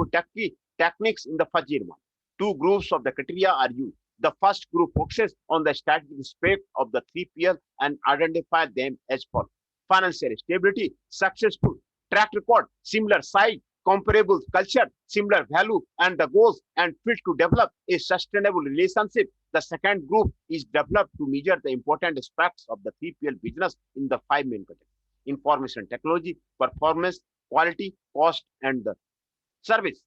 A: techniques in the fuzzy model. 2 groups of the criteria are used. The first group focuses on the strategic aspect of the 3PL and identify them as follows: financial stability, successful track record, similar size, comparable culture, similar value, and the goals, and fit to develop a sustainable relationship The second group is developed to measure the important aspects of the 3PL business in the 5 main categories: information technology, performance, quality, cost, and the service.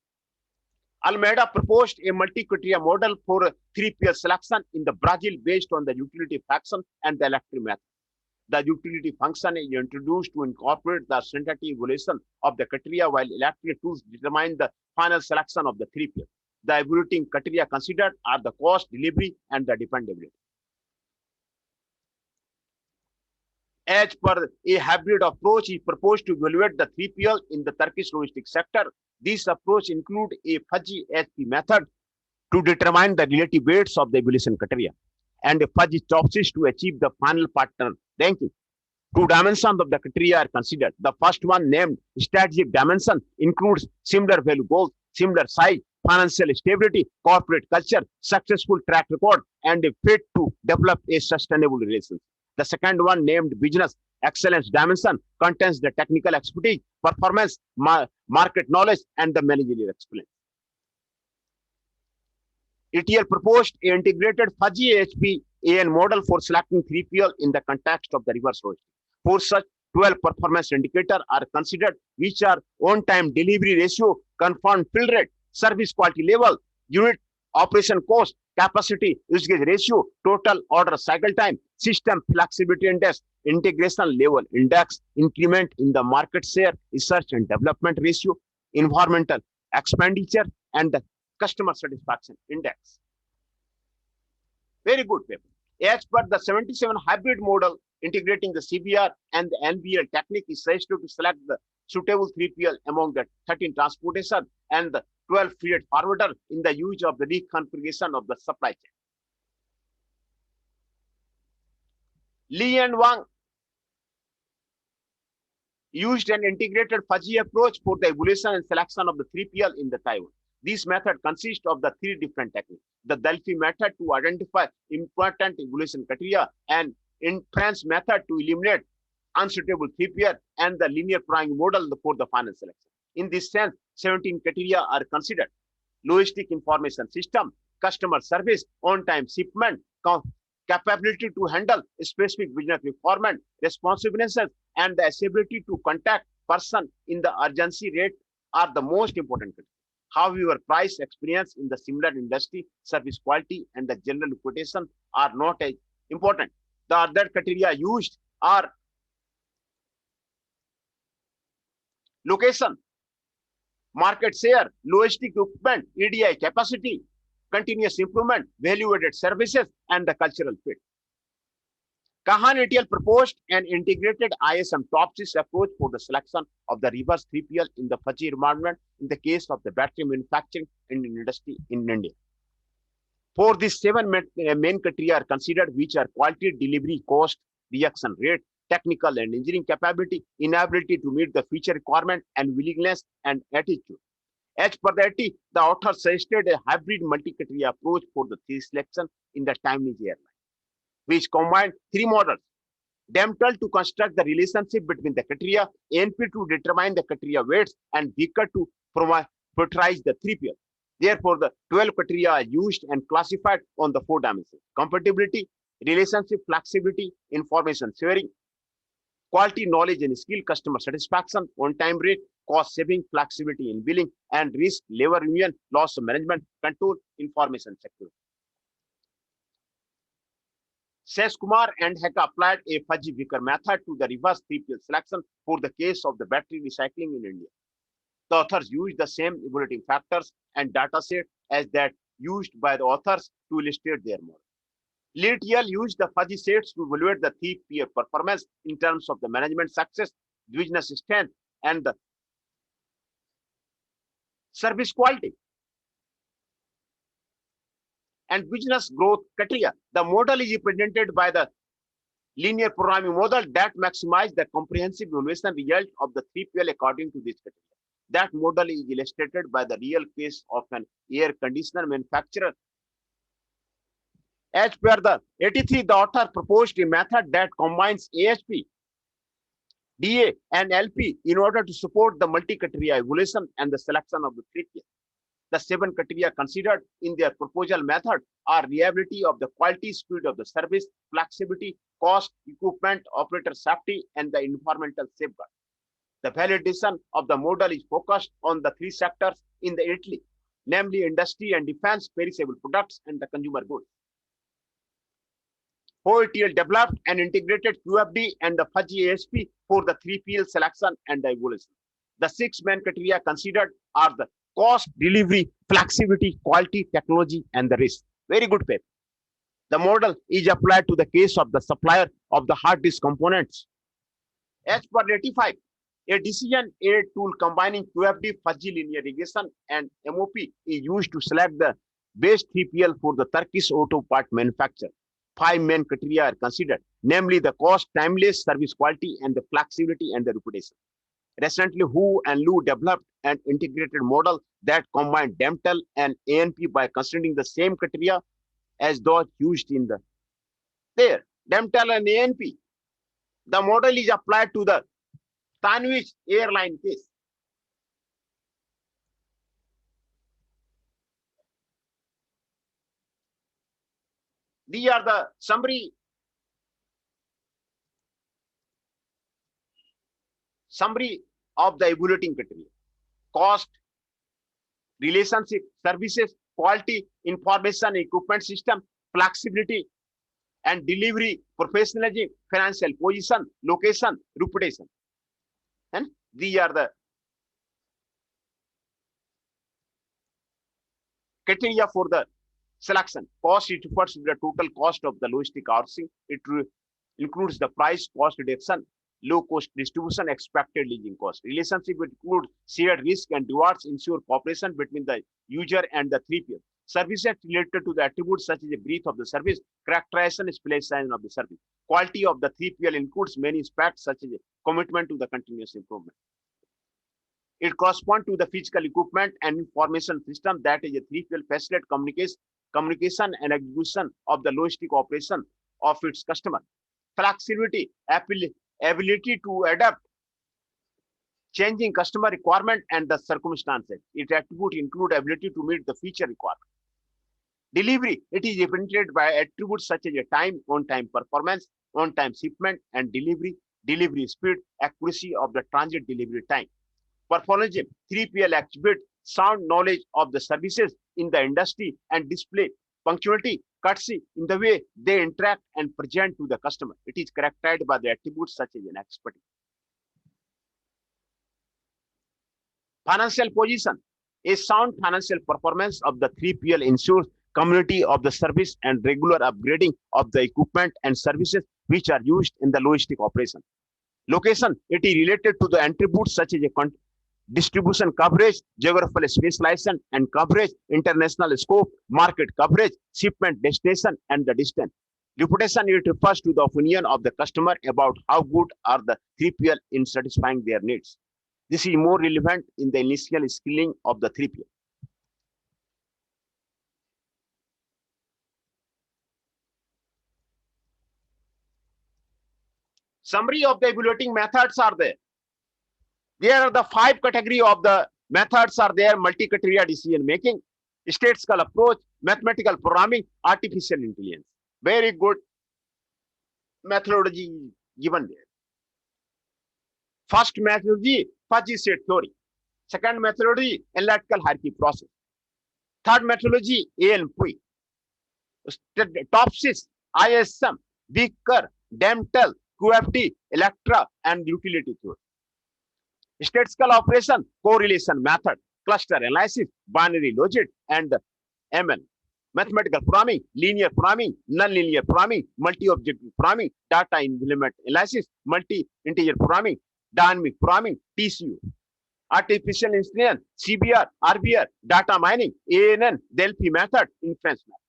A: Almeida proposed a multi-criteria model for 3PL selection in the Brazil based on the utility function and the electric method. The utility function is introduced to incorporate the synthetic evaluation of the criteria, while electric tools determine the final selection of the 3PL. The evaluating criteria considered are the cost, delivery, and the dependability. As per a hybrid approach is proposed to evaluate the 3PL in the Turkish logistics sector. This approach includes a fuzzy HP method to determine the relative weights of the evaluation criteria and a fuzzy topsis to achieve the final partner ranking. Two dimensions of the criteria are considered. The first one, named strategic dimension, includes similar value goals, similar size, financial stability, corporate culture, successful track record, and a fit to develop a sustainable relationship. The second one, named business excellence dimension, contains the technical expertise, performance, market knowledge, and the managerial experience. ETL proposed an integrated fuzzy AHP-AN model for selecting 3PL in the context of the reverse logistics. For such, 12 performance indicators are considered, which are on-time delivery ratio, confirmed fill rate, service quality level, unit operation cost, capacity usage ratio, total order cycle time, system flexibility index, integration level index, increment in the market share, research and development ratio, environmental expenditure, and the customer satisfaction index. Very good paper. As per the 77 hybrid model, integrating the CBR and the NBL technique is suggested to select the suitable 3PL among the 13 transportation and the 12 freight forwarder in the use of the reconfiguration of the supply chain. Li and Wang used an integrated fuzzy approach for the evaluation and selection of the 3PL in the Taiwan. This method consists of the 3 different techniques: the Delphi method to identify important evaluation criteria, and inference method to eliminate unsuitable 3PL, and the linear programming model for the final selection. In this sense, 17 criteria are considered: logistic information system, customer service, on-time shipment, capability to handle specific business requirement, responsiveness, and the ability to contact person in the urgency rate are the most important criteria. However, price, experience in the similar industry, service quality, and the general reputation are not as important. The other criteria used are location, market share, logistic equipment, EDI capacity, continuous improvement, value-added services, and the cultural fit. Kahan ETL proposed an integrated ISM top-6 approach for the selection of the reverse 3PL in the fuzzy environment in the case of the battery manufacturing industry in India. For these 7 main criteria are considered, which are quality, delivery, cost, reaction rate, technical and engineering capability, inability to meet the feature requirement, and willingness and attitude. As per the AT, the author suggested a hybrid multi-criteria approach for the 3 selection in the Taiwanese airline, which combined 3 models: DEMTAL to construct the relationship between the criteria, ANP to determine the criteria weights, and Vickers to prioritize the 3PL. Therefore, the 12 criteria are used and classified on the 4 dimensions: compatibility, relationship, flexibility, information sharing, quality, knowledge and skill, customer satisfaction, on-time rate, cost saving, flexibility in billing, and risk, labor union, loss management, control, information security. Sesh Kumar and Heka applied a fuzzy Vickers method to the reverse 3PL selection for the case of the battery recycling in India. The authors used the same evaluating factors and data set as that used by the authors to illustrate their model. LETL used the fuzzy sets to evaluate the 3PL performance in terms of the management success, business strength, and the service quality and business growth criteria. The model is represented by the linear programming model that maximizes the comprehensive evaluation result of the 3PL according to this criteria. That model is illustrated by the real case of an air conditioner manufacturer. As per the 83, the author proposed a method that combines AHP, DA, and LP in order to support the multi-criteria evaluation and the selection of the 3PL. The 7 criteria considered in their proposal method are reliability of the quality, speed of the service, flexibility, cost, equipment, operator safety, and the environmental safeguard. The validation of the model is focused on the three sectors in the Italy, namely industry and defense, perishable products, and the consumer goods. OETL developed an integrated QFD and the fuzzy ASP for the 3PL selection and the evolution. The six main criteria considered are the cost, delivery, flexibility, quality, technology, and the risk. Very good paper. The model is applied to the case of the supplier of the hard disk components. As per 85, a decision aid tool combining QFD, fuzzy linear regression, and MOP is used to select the best 3PL for the Turkish auto part manufacturer. Five main criteria are considered, namely the cost, timeless, service quality, and the flexibility and the reputation. Recently, Hu and Lu developed an integrated model that combined DEMTEL and ANP by considering the same criteria as those used in the there. DEMTEL and ANP. The model is applied to the Tanwish airline case. These are the summary of the evaluating criteria: cost, relationship, services, quality, information, equipment system, flexibility, and delivery, professionalism, financial position, location, reputation. And these are the criteria for the selection. Cost, it refers to the total cost of the logistic outsourcing. It includes the price, cost reduction, low cost distribution, expected leasing cost. Relationship will include shared risk and rewards, ensure cooperation between the user and the 3PL. Services related to the attributes such as the breadth of the service, characterization, specialization of the service. Quality of the 3PL includes many aspects such as commitment to the continuous improvement. It corresponds to the physical equipment and information system that is a 3PL facilitate communication and execution of the logistic operation of its customer. Flexibility, ability to adapt changing customer requirement and the circumstances. Its attribute include ability to meet the feature requirement. Delivery, it is represented by attributes such as a time, on-time performance, on-time shipment, and delivery speed, accuracy of the transit delivery time. Performance, 3PL exhibit sound knowledge of the services in the industry and display punctuality, courtesy in the way they interact and present to the customer. It is characterized by the attributes such as an expertise. Financial position, a sound financial performance of the 3PL ensures community of the service and regular upgrading of the equipment and services which are used in the logistic operation. Location, it is related to the attributes such as a distribution coverage, geographical specialization and coverage, international scope, market coverage, shipment destination, and the distance. Reputation, it refers to the opinion of the customer about how good are the 3PL in satisfying their needs. This is more relevant in the initial skilling of the 3PL. Summary of the evaluating methods are there. There are the 5 category of the methods are there: multi-criteria decision making, statistical approach, mathematical programming, artificial intelligence. Very good methodology given there. First methodology, fuzzy set theory. Second methodology, analytical hierarchy process. Third methodology, ANP. TOPSIS, ISM, Beaker, DEMTEL, QFD, Electra, and utility theory. Statistical operation, correlation method, cluster analysis, binary logic, and ML. Mathematical programming, linear programming, non-linear programming, multi-objective programming, data element analysis, multi-integer programming, dynamic programming, TCU. Artificial intelligence, CBR, RBR, data mining, ANN, Delphi method, inference method.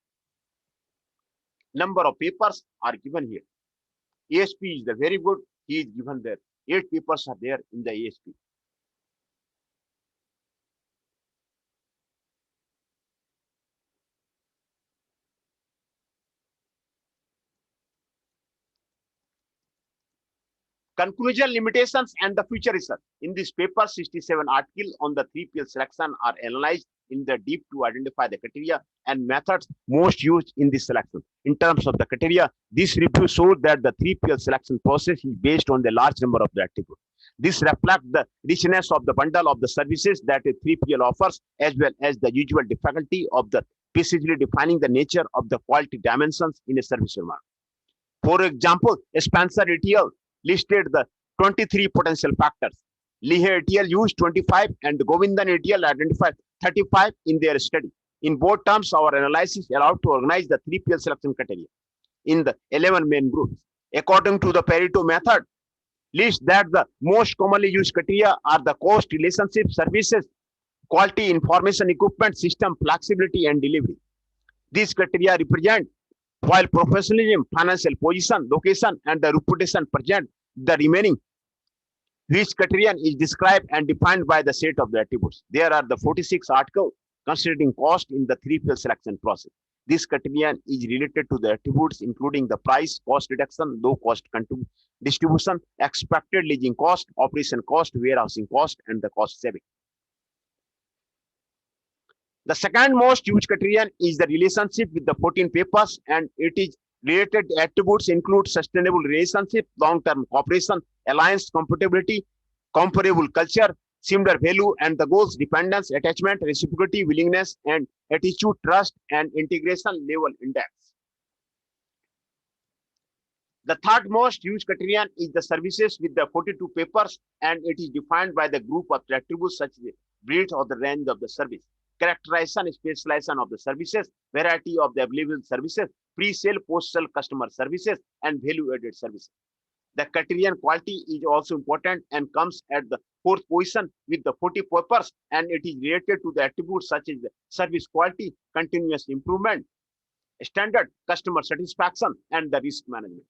A: Number of papers are given here. ASP is the very good. He is given there. 8 papers are there in the ASP. Conclusion, limitations, and the future research. In this paper, 67 articles on the 3PL selection are analyzed in the deep to identify the criteria and methods most used in this selection. In terms of the criteria, this review showed that the 3PL selection process is based on the large number of the attributes. This reflects the richness of the bundle of the services that a 3PL offers, as well as the usual difficulty of the precisely defining the nature of the quality dimensions in a service environment. For example, Spencer et al. Listed the 23 potential factors. Leahy et al. Used 25 and Govindan et al. Identified 35 in their study. In both terms, our analysis allowed to organize the 3PL selection criteria in the 11 main groups. According to the Pareto method, list that the most commonly used criteria are the cost, relationship, services, quality, information, equipment, system, flexibility, and delivery. These criteria represent, while professionalism, financial position, location, and the reputation present the remaining, which criterion is described and defined by the set of the attributes. There are the 46 articles considering cost in the 3PL selection process. This criterion is related to the attributes including the price, cost reduction, low cost distribution, expected leasing cost, operation cost, warehousing cost, and the cost saving. The second most used criterion is the relationship with the 14 papers, and it is related attributes include sustainable relationship, long-term cooperation, alliance, compatibility, comparable culture, similar value, and the goals, dependence, attachment, reciprocity, willingness, and attitude, trust, and integration level index. The third most used criterion is the services with the 42 papers, and it is defined by the group of attributes such as breadth or the range of the service, characterization, specialization of the services, variety of the available services, pre-sale, post-sale customer services, and value-added services. The criterion quality is also important and comes at the fourth position with the 40 papers, and it is related to the attributes such as the service quality, continuous improvement, standard, customer satisfaction, and the risk management.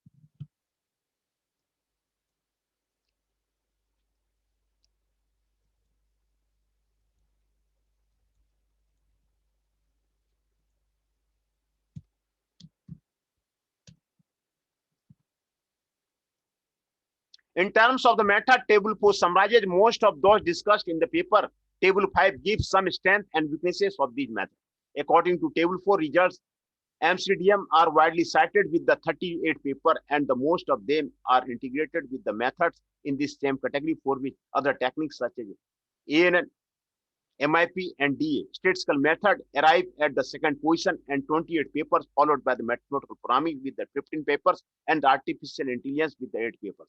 A: In terms of the method, table 4 summarizes most of those discussed in the paper. Table 5 gives some strength and weaknesses of these methods. According to table 4 results, MCDM are widely cited with the 38 paper, and the most of them are integrated with the methods in this same category, for which other techniques such as ANN, MIP, and DA. Statistical method arrive at the second position and 28 papers, followed by the mathematical programming with the 15 papers and the artificial intelligence with the 8 papers.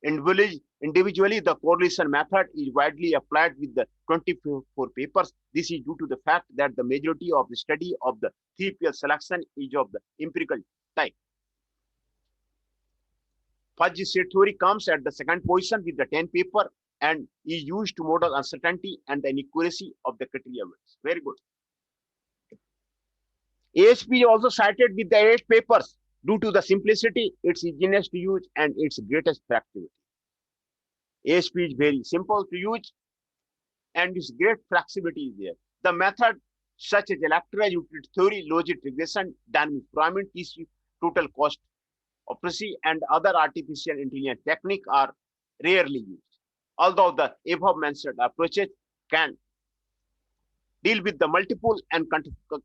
A: Individually, the correlation method is widely applied with the 24 papers. This is due to the fact that the majority of the study of the 3PL selection is of the empirical type. Fuzzy set theory comes at the second position with the 10 paper and is used to model uncertainty and the inaccuracy of the criteria. Very good. ASP is also cited with the 8 papers due to the simplicity, its easiness to use, and its greatest flexibility. ASP is very simple to use and its great flexibility is there. The method such as electoral utility theory, logic regression, dynamic programming, TC, total cost operacy, and other artificial intelligence techniques are rarely used. Although the above mentioned approaches can deal with the multiple and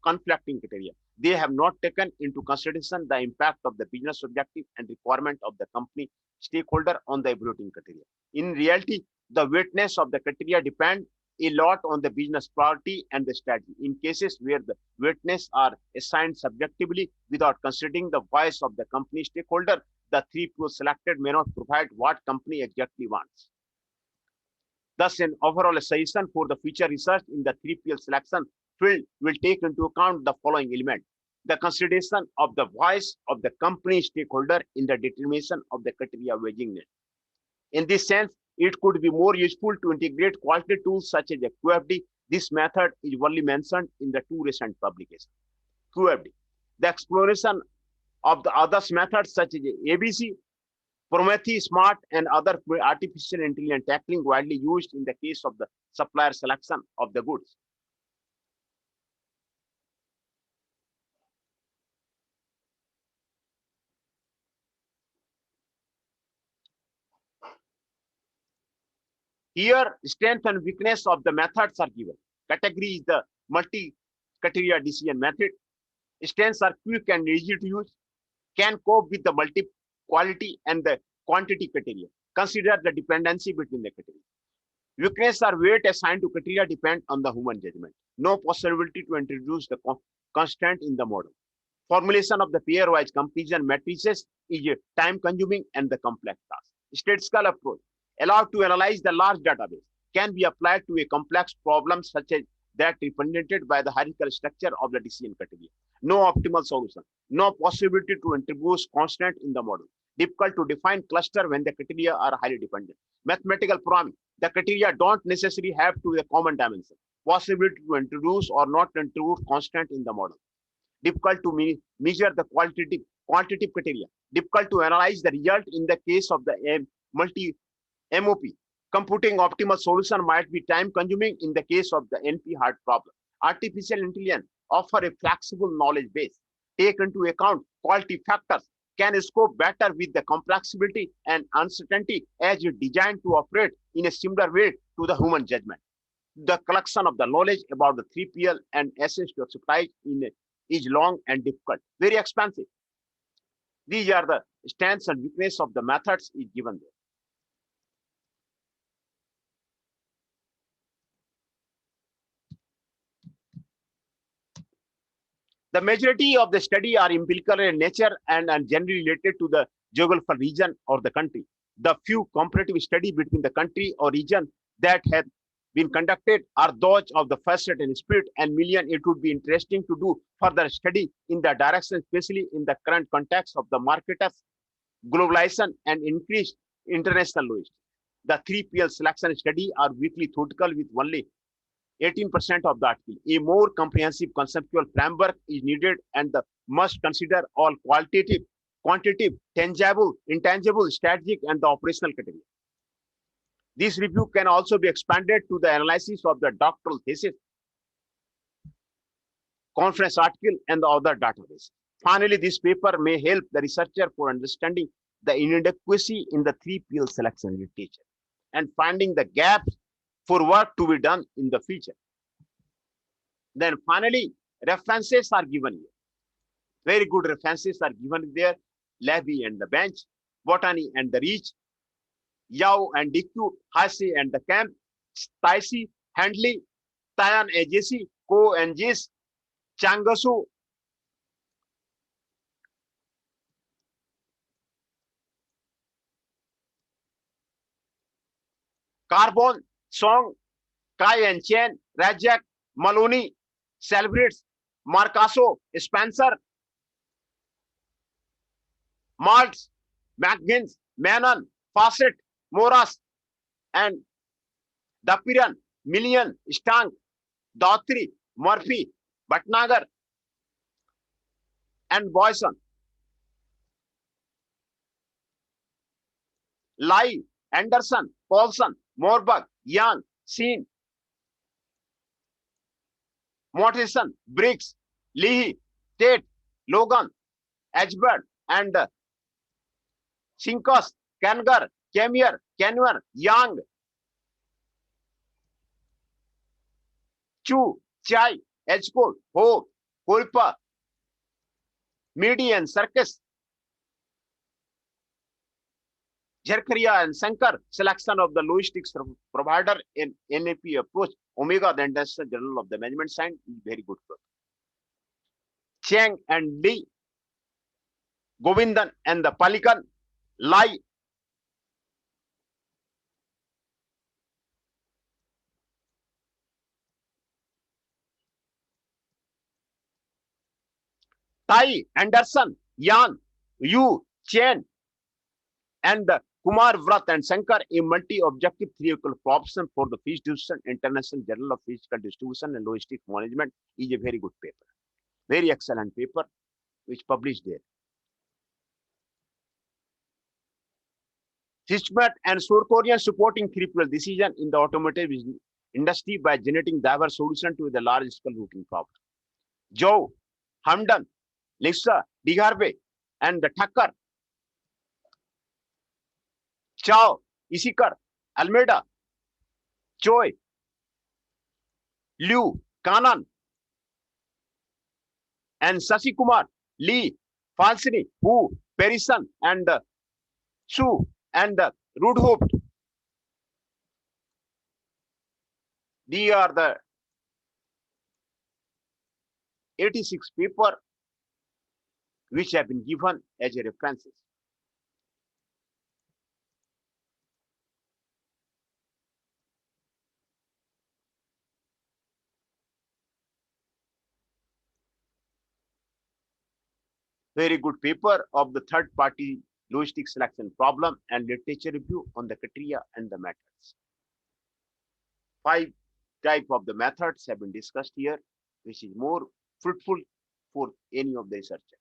A: conflicting criteria, they have not taken into consideration the impact of the business objective and requirement of the company stakeholder on the evaluating criteria. In reality, the weightness of the criteria depend a lot on the business priority and the strategy. In cases where the weightness are assigned subjectively without considering the voice of the company stakeholder, the 3PL selected may not provide what company exactly wants. Thus, an overall suggestion for the future research in the 3PL selection field will take into account the following element: the consideration of the voice of the company stakeholder in the determination of the criteria weightiness. In this sense, it could be more useful to integrate quality tools such as QFD. This method is only mentioned in the 2 recent publications. QFD. The exploration of the other methods such as ABC, Prometheus, Smart, and other artificial intelligence tackling widely used in the case of the supplier selection of the goods. Here, strength and weakness of the methods are given. Category is the multi-criteria decision method. Stents are quick and easy to use, can cope with the multi-quality and the quantity criteria. Consider the dependency between the criteria. Weakness or weight assigned to criteria depend on the human judgment. No possibility to introduce the constant in the model. Formulation of the pairwise comparison matrices is time-consuming and the complex task. Statistical approach, allowed to analyze the large database, can be applied to a complex problem such as that represented by the hierarchical structure of the decision criteria. No optimal solution. No possibility to introduce constant in the model. Difficult to define cluster when the criteria are highly dependent. Mathematical programming. The criteria don't necessarily have to a common dimension. Possibility to introduce or not introduce constant in the model. Difficult to measure the quantitative criteria. Difficult to analyze the result in the case of the multi MOP. Computing optimal solution might be time consuming in the case of the NP-hard problem. Artificial intelligence offer a flexible knowledge base. Take into account quality factors, can scope better with the complexity and uncertainty as it designed to operate in a similar way to the human judgment. The collection of the knowledge about the 3PL and SS to exercise is long and difficult, very expensive. These are the strengths and weakness of the methods is given there. The majority of the study are empirical in nature and generally related to the geographical region or the country. The few comparative study between the country or region that have been conducted are those of the first set and spirit and million. It would be interesting to do further study in the direction, especially in the current context of the marketers, globalization and increased international logistics. The 3PL selection study are weakly theoretical with only 18% of the article. A more comprehensive conceptual framework is needed and the must consider all qualitative, quantitative, tangible, intangible, strategic, and the operational criteria. This review can also be expanded to the analysis of the doctoral thesis, conference article, and the other database. Finally, this paper may help the researcher for understanding the inadequacy in the 3PL selection literature and finding the gaps for work to be done in the future. Then finally, references are given here. Very good references are given there. Levy and the Bench, Botany and the Reach, Yao and DQ, Hasi and the Camp, Stacy, Handley, Tayan AJC, Ko and Jis, Changasu, Carbon, Song, Kai and Chen, Rajak, Maloney, Celebrates, Marcaso, Spencer, Maltz, McGinnis, Manon, Fawcett, Moras, and Dapiran, Million, Stang, Dautry, Murphy, Bhatnagar, and Boyson. Lai, Anderson, Paulson, Morbach, Young, Seen, Mortensen, Briggs, Leahy, Tate, Logan, Edgebird, and Sinkos, Kanger, Kamier, Kenwer, Young, Chu, Chai, Edgecourt, Ho, Kulpa, Median, Circus, Jerkaria and Sankar, selection of the logistics provider in NAP approach, Omega, the International Journal of the Management Science, is very good. Cheng and Lee, Govindan and the Palikan, Lai, Tai, Anderson, Yan, Yu, Chen, and the Kumar Vrat and Shankar, a multi-objective theoretical proposition for the fish distribution, International Journal of Physical Distribution and Logistics Management, is a very good paper. Very excellent paper, which published there. Hishmat and Surkorian supporting 3PL decision in the automotive industry by generating diverse solution to the large-scale routing problem. Joe, Hamdan, Lisa, Digarbe, and the Thakkar, Chao, Isikar, Almeida, Choi, Liu, Kanan, and Shashi Kumar, Lee, Falsini, Hu, Perison, and Su, and Rudhopt. These are the 86 papers which have been given as a references. Very good paper of the third party logistic selection problem and literature review on the criteria and the methods. 5 type of the methods have been discussed here, which is more fruitful for any of the researcher.